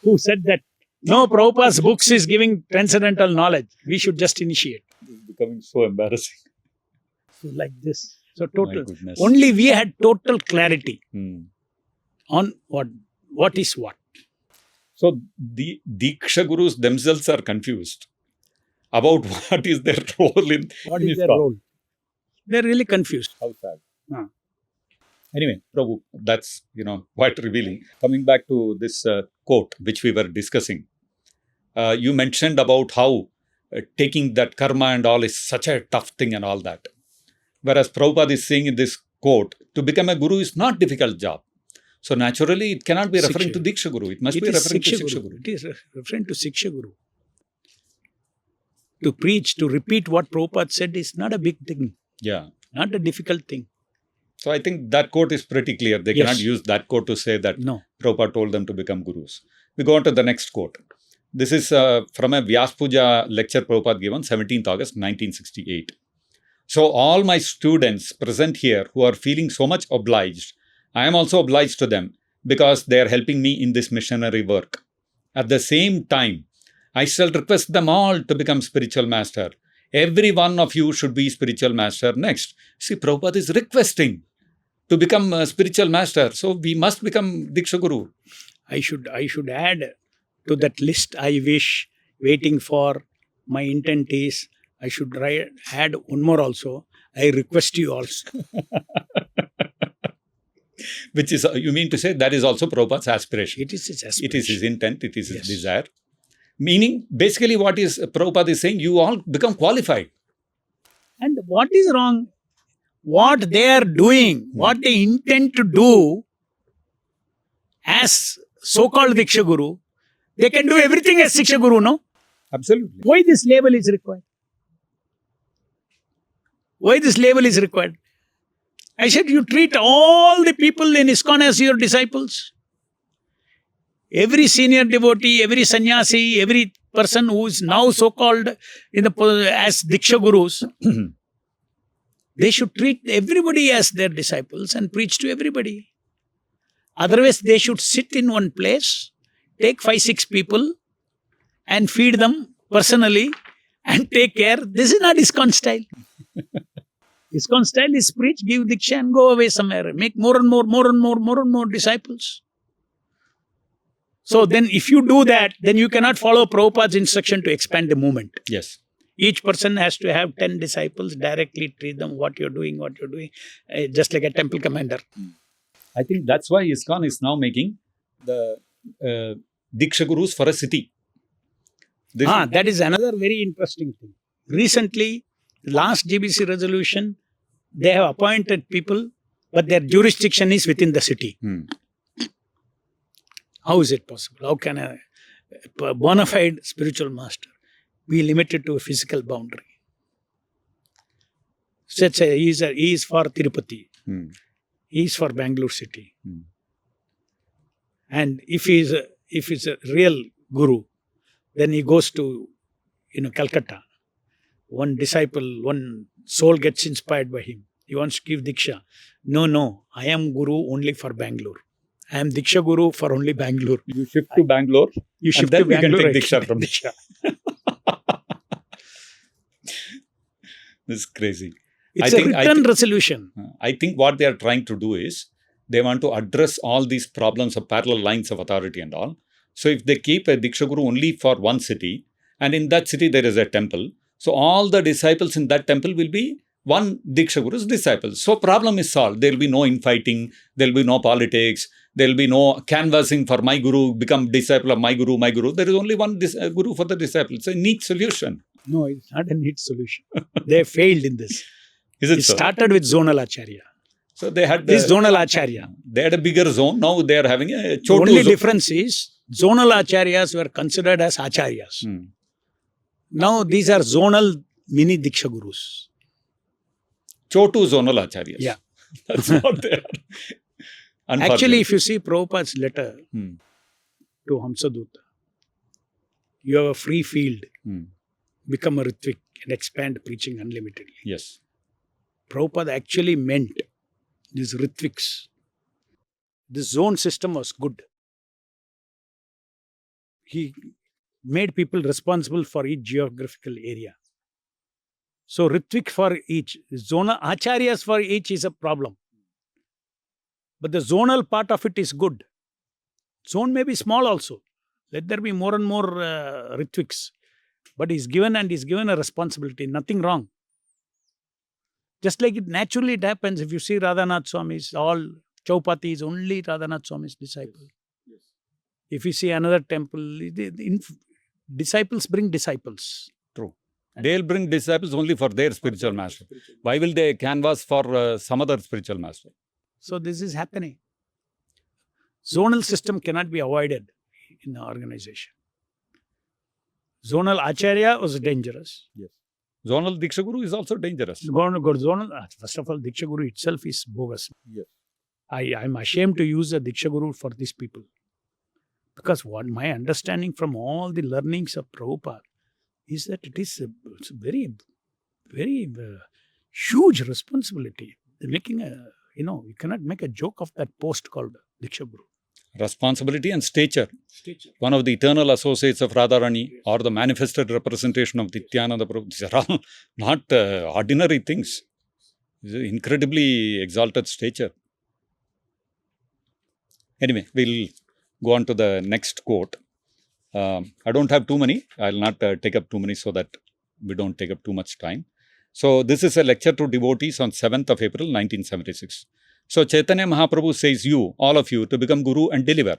who said that no, Prabhupada's books is giving transcendental knowledge. We should just initiate. It's becoming so embarrassing. So like this. So total. Only we had total clarity on what is what. So the Diksha Gurus themselves are confused about what is their role in What is their role? They're really confused. How sad. Anyway, Prabhu, that's, quite revealing. Coming back to this quote, which we were discussing, you mentioned about how taking that karma and all is such a tough thing and all that. Whereas Prabhupada is saying in this quote, to become a guru is not a difficult job. So naturally, it cannot be referring to Diksha Guru. It must be referring to Shiksha Guru. It is referring to Shiksha Guru. To preach, to repeat what Prabhupada said is not a big thing. Yeah. Not a difficult thing. So I think that quote is pretty clear. They cannot use that quote to say that Prabhupada told them to become gurus. We go on to the next quote. This is from a Vyas Puja lecture Prabhupada gave on 17th August 1968. So all my students present here who are feeling so much obliged, I am also obliged to them because they are helping me in this missionary work. At the same time, I shall request them all to become spiritual master. Every one of you should be spiritual master next. See, Prabhupada is requesting to become a spiritual master. So we must become Diksha Guru. I should add to that list I wish, waiting for, my intent is, I should add one more also. I request you also. Which is, you mean to say, that is also Prabhupada's aspiration. It is his aspiration. It is his intent, it is his desire. Meaning, basically what is Prabhupada is saying, you all become qualified. And what is wrong? What they are doing, what they intend to do as so-called Diksha Guru, they can do everything as Shiksha Guru, no? Absolutely. Why this label is required? Why this label is required? I said, you treat all the people in ISKCON as your disciples. Every senior devotee, every sannyasi, every person who is now so-called as Diksha Gurus, they should treat everybody as their disciples and preach to everybody. Otherwise, they should sit in one place, take 5-6 people and feed them personally and take care. This is not ISKCON style. ISKCON style is preach, give Diksha and go away somewhere. Make more and more disciples. So then if you do that, then you cannot follow Prabhupada's instruction to expand the movement. Yes. Each person has to have 10 disciples, directly treat them what you're doing, just like a temple commander. I think that's why ISKCON is now making the Diksha Gurus for a city. That is another very interesting thing. Recently, last GBC resolution, they have appointed people, but their jurisdiction is within the city. How is it possible? How can a bona fide spiritual master be limited to a physical boundary? Let's say he is for Tirupati. He is for Bangalore city. And if he's a real guru, then he goes to Calcutta. One disciple, one soul gets inspired by him. He wants to give Diksha. No, I am guru only for Bangalore. I am Diksha Guru for only Bangalore. You shift to Bangalore. You shift and then to Bangalore. You can take Diksha from Diksha. This is crazy. It's a written resolution. I think what they are trying to do is they want to address all these problems of parallel lines of authority and all. So if they keep a Diksha Guru only for one city, and in that city there is a temple, so all the disciples in that temple will be one Diksha Guru's disciples. So problem is solved. There will be no infighting. There will be no politics. There will be no canvassing for my guru, become disciple of my guru, my guru. There is only one guru for the disciple. It's a neat solution. No, it's not a neat solution. They failed in this. Is it so? Started with zonal acharya. So they had this zonal acharya. They had a bigger zone. Now they are having a chotu. The only difference is zonal acharyas were considered as acharyas. Now these are zonal mini Diksha Gurus. Chotu zonal acharyas. Yeah. That's what they are. Actually, if you see Prabhupada's letter to Hamsadutta, you have a free field. Become a Ritvik and expand preaching unlimitedly. Yes. Prabhupada actually meant these Ritviks. The zone system was good. He made people responsible for each geographical area. So Ritvik for each, zonal acharyas for each is a problem. But the zonal part of it is good. Zone may be small also. Let there be more and more Ritviks. But he's given a responsibility, nothing wrong. Just like it naturally happens, if you see Radhanath Swami's, all Chaupati is only Radhanath Swami's disciple. Yes. If you see another temple, disciples bring disciples. True. They'll bring disciples only for their spiritual master. Why will they canvass for some other spiritual master? So this is happening. Zonal system cannot be avoided in the organization. Zonal Acharya was dangerous. Yes. Zonal Diksha Guru is also dangerous. Zonal, first of all, Diksha Guru itself is bogus. Yes. I'm ashamed to use a Diksha Guru for these people. Because what my understanding from all the learnings of Prabhupada is that it's a very, very huge responsibility. They're making you cannot make a joke of that post called Diksha Guru. Responsibility and stature. One of the eternal associates of Radharani or the manifested representation of Nityananda Prabhu. These are all not ordinary things. It's an incredibly exalted stature. Anyway, we'll go on to the next quote. I don't have too many. I'll not take up too many so that we don't take up too much time. So this is a lecture to devotees on 7th of April, 1976. So Chaitanya Mahaprabhu says all of you, to become guru and deliver.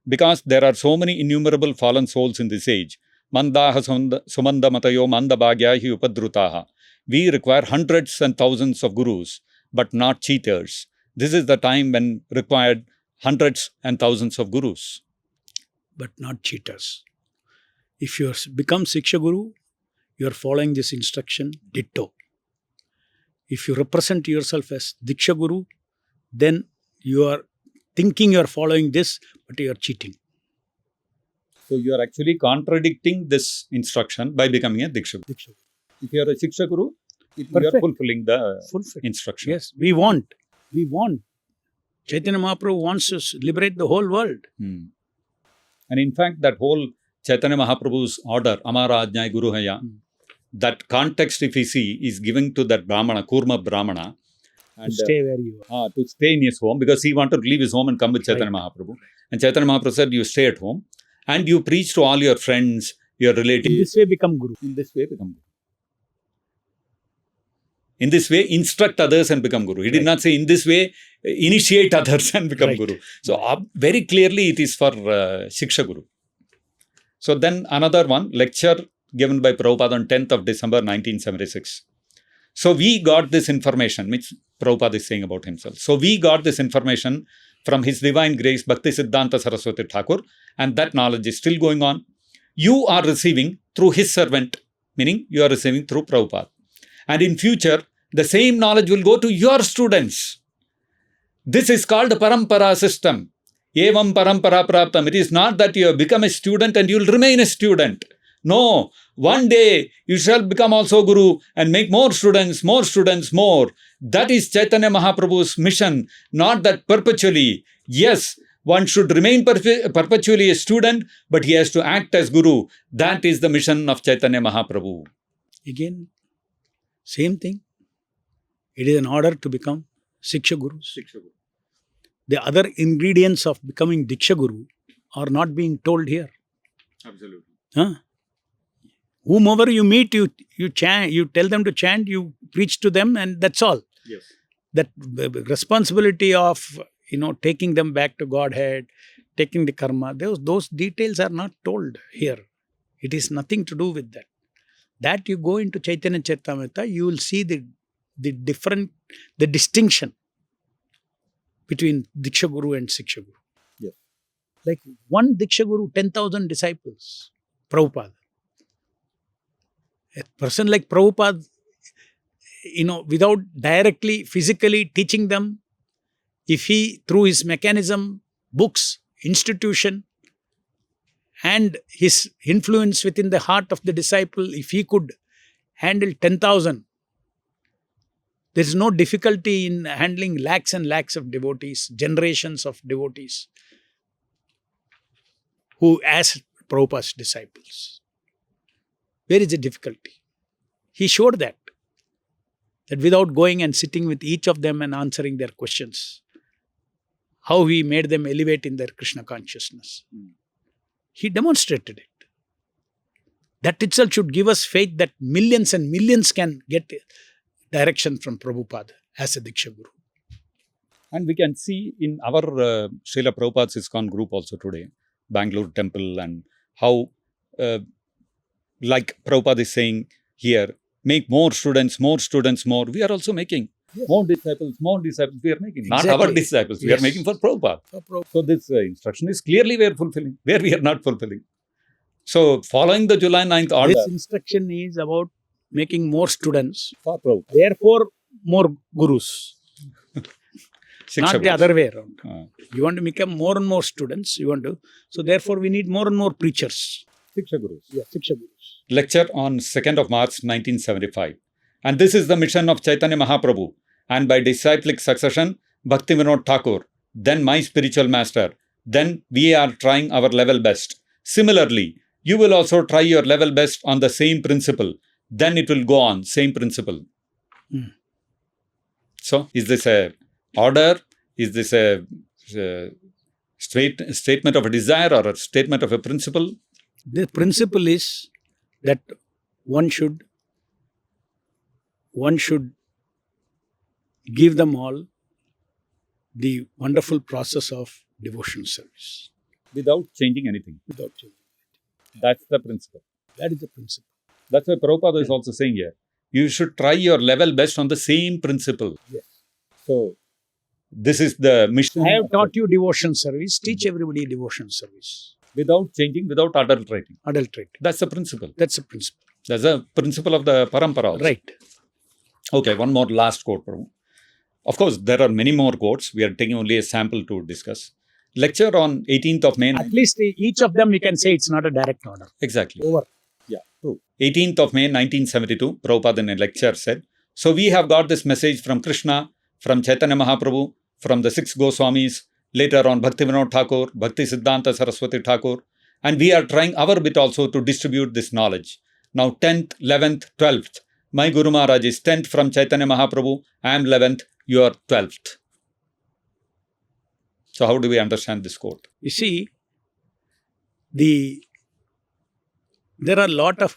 Because there are so many innumerable fallen souls in this age. Mandaha sumanda matayo manda bhagyahi upadrutaha. We require hundreds and thousands of gurus, but not cheaters. This is the time when required hundreds and thousands of gurus. But not cheaters. If you become Diksha Guru, you are following this instruction ditto. If you represent yourself as Diksha Guru, then you are thinking you are following this, but you are cheating. So you are actually contradicting this instruction by becoming a Diksha Guru. If you are a Diksha Guru, you are fulfilling the instruction. Yes, we want. Chaitanya Mahaprabhu wants to liberate the whole world. And in fact, that whole Chaitanya Mahaprabhu's order, Amara Ajnai Guru Haya, that context, if we see, is given to that Brahmana, Kurma Brahmana. And, to stay where you are. To stay in his home, because he wanted to leave his home and come with Chaitanya Mahaprabhu. And Chaitanya Mahaprabhu said, you stay at home and you preach to all your friends, your relatives. In this way, become Guru. In this way, become Guru. In this way, instruct others and become Guru. He did not say, in this way, initiate others and become Guru. So, very clearly, it is for Diksha Guru. So, then another one, lecture given by Prabhupada on 10th of December 1976. So, we got this information, which Prabhupada is saying about himself. So, we got this information from His Divine Grace Bhaktivedanta Saraswati Thakur, and that knowledge is still going on. You are receiving through his servant, meaning you are receiving through Prabhupada. And in future, the same knowledge will go to your students. This is called the Parampara system. Evam Parampara Praptam. It is not that you have become a student and you will remain a student. No, one day you shall become also Guru and make more students, more. That is Chaitanya Mahaprabhu's mission, not that perpetually. Yes, one should remain perpetually a student, but he has to act as Guru. That is the mission of Chaitanya Mahaprabhu. Again, same thing. It is an order to become Diksha Gurus. The other ingredients of becoming Diksha Guru are not being told here. Absolutely. Whomever you meet, you chant, you tell them to chant, you preach to them, and that's all. Yes. That responsibility of taking them back to Godhead, taking the karma, those details are not told here. It is nothing to do with that. That you go into Chaitanya Charitamrita, you will see the distinction between Diksha Guru and Diksha Guru. Yes. Like one Diksha Guru, 10,000 disciples. Prabhupada. A person like Prabhupada, without directly, physically teaching them, if he, through his mechanism, books, institution, and his influence within the heart of the disciple, if he could handle 10,000, there is no difficulty in handling lakhs and lakhs of devotees, generations of devotees, who as Prabhupada's disciples. Where is the difficulty? He showed that without going and sitting with each of them and answering their questions, how he made them elevate in their Krishna consciousness. He demonstrated it. That itself should give us faith that millions and millions can get direction from Prabhupada as a Diksha Guru. And we can see in our Srila Prabhupada's ISKCON group also today, Bangalore Temple, and how, like Prabhupada is saying here, make more students. We are also making more disciples. We are making. Not our disciples. We are making for Prabhupada. So this instruction is clearly we are fulfilling, where we are not fulfilling. So following the July 9th order. This instruction is about making more students. For Prabhupada. Therefore, more gurus. Not the other way around. You want to become more and more students. So therefore, we need more and more preachers. Diksha Gurus. Yeah, Diksha Gurus. Lecture on 2nd of March 1975. And this is the mission of Chaitanya Mahaprabhu. And by disciplic succession, Bhaktivedanta Thakur, then my spiritual master, then we are trying our level best. Similarly, you will also try your level best on the same principle. Then it will go on, same principle. So, is this a order? Is this a statement of a desire or a statement of a principle? The principle is that one should give them all the wonderful process of devotional service. Without changing anything. That's the principle. That is the principle. That's why Prabhupada is also saying here, you should try your level best on the same principle. Yes. So, this is the mission. I have taught you devotion service. Teach everybody devotion service. Without changing, without adulterating. Adulterate. That's the principle. That's the principle. That's the principle of the Parampara also. Right. Okay, one more last quote, Prabhu. Of course, there are many more quotes. We are taking only a sample to discuss. Lecture on 18th of May. At least each of them we can say it's not a direct order. Exactly. Over. Yeah, true. 18th of May 1972, Prabhupada in a lecture said, so we have got this message from Krishna, from Chaitanya Mahaprabhu, from the 6 Goswamis, later on Bhaktivedanta Thakur, Bhakti Siddhanta Saraswati Thakur, and we are trying our bit also to distribute this knowledge. Now 10th, 11th, 12th. My Guru Maharaj is 10th from Chaitanya Mahaprabhu, I am 11th, you are 12th. So how do we understand this quote? You see, there are a lot of,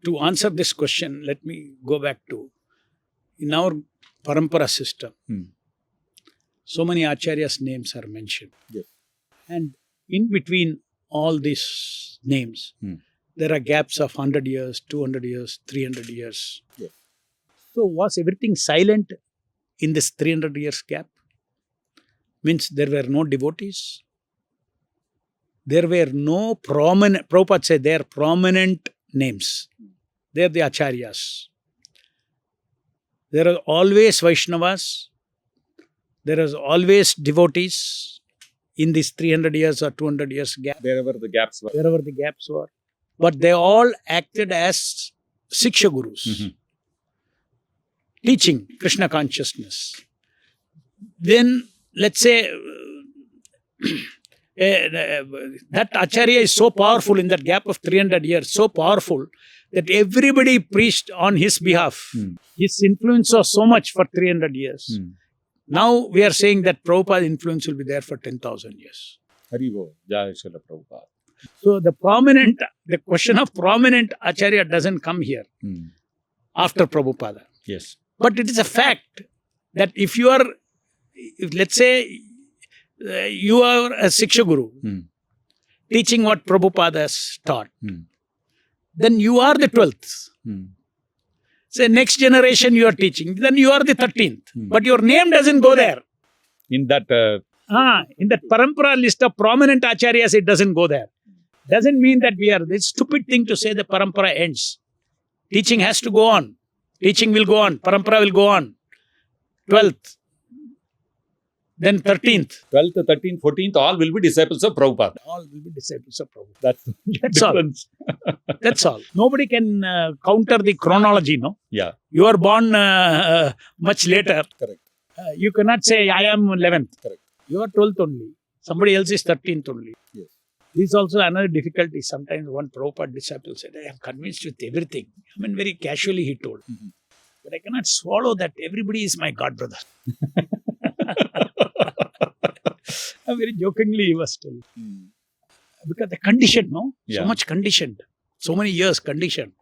to answer this question, let me go back to, in our Parampara system, so many Acharyas' names are mentioned. Yes. And in between all these names, there are gaps of 100 years, 200 years, 300 years. Yes. So was everything silent in this 300 years gap? Means there were no devotees. There were no prominent, Prabhupada said they are prominent names. They are the Acharyas. There are always Vaishnavas. There is always devotees in this 300 years or 200 years gap. Wherever the gaps were. Wherever the gaps were. But they all acted as Diksha Gurus. Teaching Krishna consciousness. Then, let's say, that Acharya is so powerful in that gap of 300 years, so powerful that everybody preached on his behalf. His influence was so much for 300 years. Now we are saying that Prabhupada's influence will be there for 10,000 years. Haribo, Jai Srila Prabhupada. So the question of prominent Acharya doesn't come here after Prabhupada. Yes. But it is a fact that if you are, let's say, you are a Diksha Guru, teaching what Prabhupada has taught, then you are the 12th. Say next generation you are teaching, then you are the 13th. But your name doesn't go there. In that Parampara list of prominent Acharyas, it doesn't go there. Doesn't mean that we are, it's stupid thing to say the Parampara ends. Teaching has to go on. Teaching will go on. Parampara will go on. 12th. Then 13th. 12th, 13th, 14th, all will be disciples of Prabhupada. All will be disciples of Prabhupada. That's all. That's all. Nobody can counter the chronology, no? Yeah. You are born much later. Correct. You cannot say, I am 11th. Correct. You are 12th only. Somebody else is 13th only. Yes. This is also another difficulty. Sometimes one Prabhupada disciple said, I am convinced with everything. I mean, very casually he told. But I cannot swallow that everybody is my god brother. Very jokingly he was told. Because the condition, no? Yeah. So much conditioned. So many years conditioned.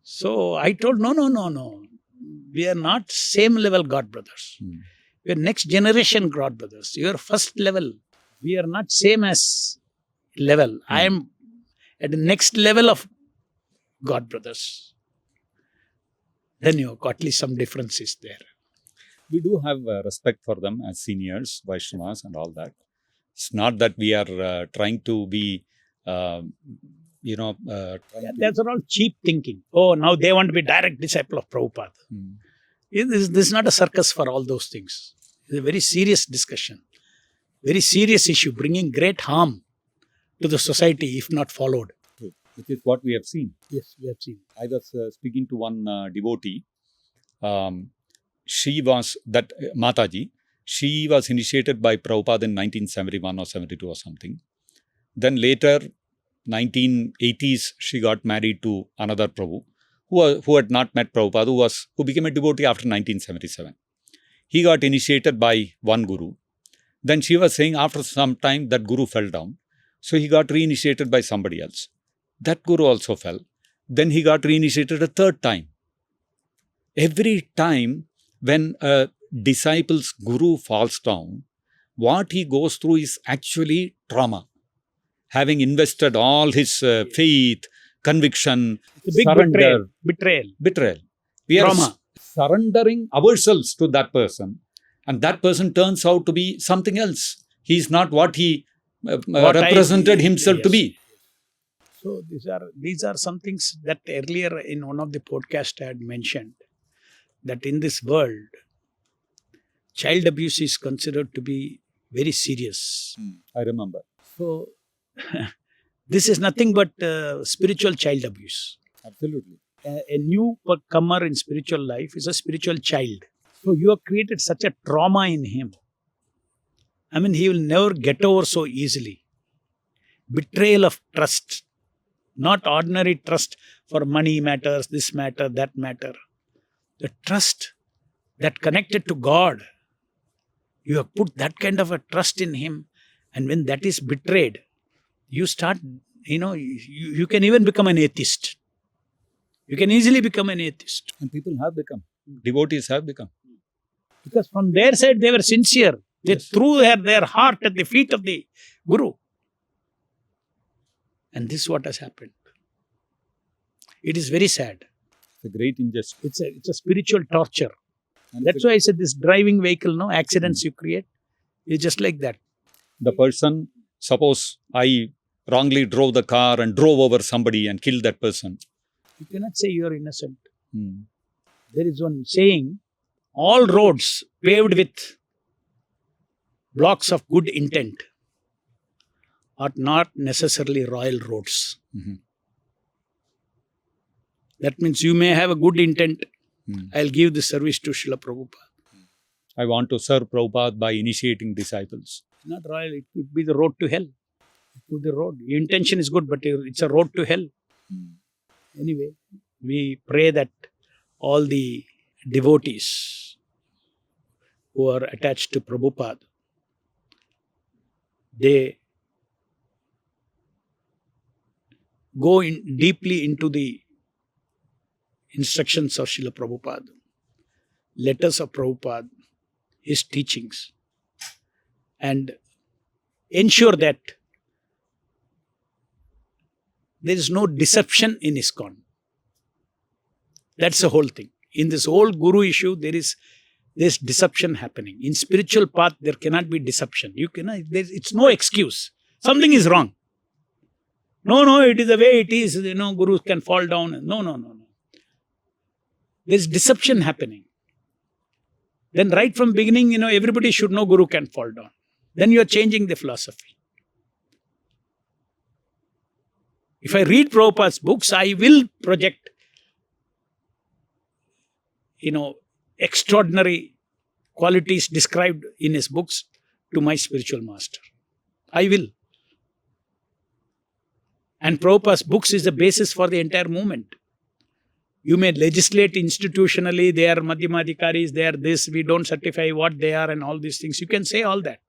So I told, no. We are not same level god brothers. We are next generation god brothers. You are first level. We are not same as level. I am at the next level of god brothers. Then you got at least some differences there. We do have respect for them as seniors, Vaishnavas and all that. It's not that we are trying to be, That's all cheap thinking. Oh, now they want to be direct disciple of Prabhupada. This is not a circus for all those things. It's a very serious discussion. Very serious issue, bringing great harm to the society if not followed. Which is what we have seen. Yes, we have seen. I was speaking to one devotee. She was, Mataji, she was initiated by Prabhupada in 1971 or 72 or something. Then later, 1980s, she got married to another Prabhu who had not met Prabhupada, who became a devotee after 1977. He got initiated by one guru. Then she was saying after some time that guru fell down. So he got reinitiated by somebody else. That guru also fell. Then he got reinitiated a third time. Every time when a disciple's guru falls down, what he goes through is actually trauma. Having invested all his faith, conviction, Big surrender. betrayal. We Trauma. are surrendering ourselves to that person. And that person turns out to be something else. He is not what he represented himself to be. So these are some things that earlier in one of the podcasts I had mentioned, that in this world, child abuse is considered to be very serious. I remember. So this is nothing but spiritual child abuse. Absolutely. A newcomer in spiritual life is a spiritual child. So you have created such a trauma in him. I mean, he will never get over so easily. Betrayal of trust. Not ordinary trust for money matters, this matter, that matter. The trust that connected to God. You have put that kind of a trust in him. And when that is betrayed, you start, you can even become an atheist. You can easily become an atheist. And people have become. Devotees have become. Because from their side, they were sincere. They threw their heart at the feet of the Guru. And this is what has happened. It is very sad. It's a great injustice. It's a spiritual torture. And that's why I said this driving vehicle, accidents you create, is just like that. The person, suppose I wrongly drove the car and drove over somebody and killed that person. You cannot say you are innocent. There is one saying, all roads paved with blocks of good intent are not necessarily royal roads. That means you may have a good intent. I'll give the service to Srila Prabhupada. I want to serve Prabhupada by initiating disciples. It's not royal, it could be the road to hell. It could be the road. Your intention is good, but it's a road to hell. Anyway, we pray that all the devotees who are attached to Prabhupada, they go deeply into the instructions of Srila Prabhupada, letters of Prabhupada, his teachings, and ensure that there is no deception in ISKCON. That's the whole thing. In this whole Guru issue, there's deception happening. In spiritual path, there cannot be deception. It's no excuse. Something is wrong. No, it is the way it is. Gurus can fall down. No. There's deception happening. Then right from beginning, everybody should know Guru can fall down. Then you are changing the philosophy. If I read Prabhupada's books, I will project, extraordinary qualities described in his books to my spiritual master. I will. And Prabhupada's books is the basis for the entire movement. You may legislate institutionally, they are Madhyamadhikaris, they are this, we don't certify what they are and all these things. You can say all that.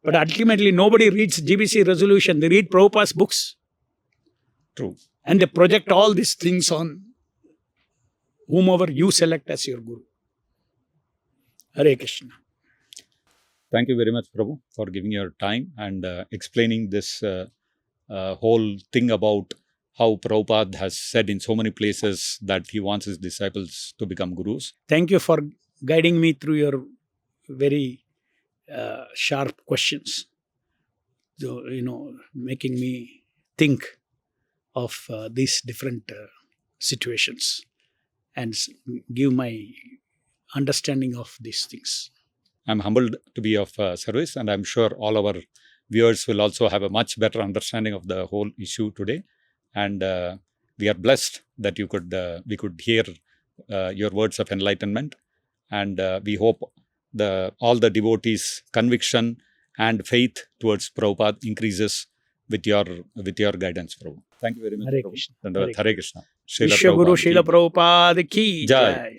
But ultimately, nobody reads GBC resolution. They read Prabhupada's books. True. And they project all these things on whomever you select as your Guru. Hare Krishna. Thank you very much, Prabhu, for giving your time and explaining this whole thing about how Prabhupada has said in so many places that he wants his disciples to become gurus. Thank you for guiding me through your very sharp questions. So, making me think of these different situations and give my understanding of these things. I'm humbled to be of service, and I'm sure all our viewers will also have a much better understanding of the whole issue today. And we are blessed that we could hear your words of enlightenment. And we hope all the devotees' conviction and faith towards Prabhupada increases with your guidance, Prabhu. Thank you very much, Hare Prabhu. Krishna. Hare Krishna. Diksha Guru Srila Prabhupada ki jai.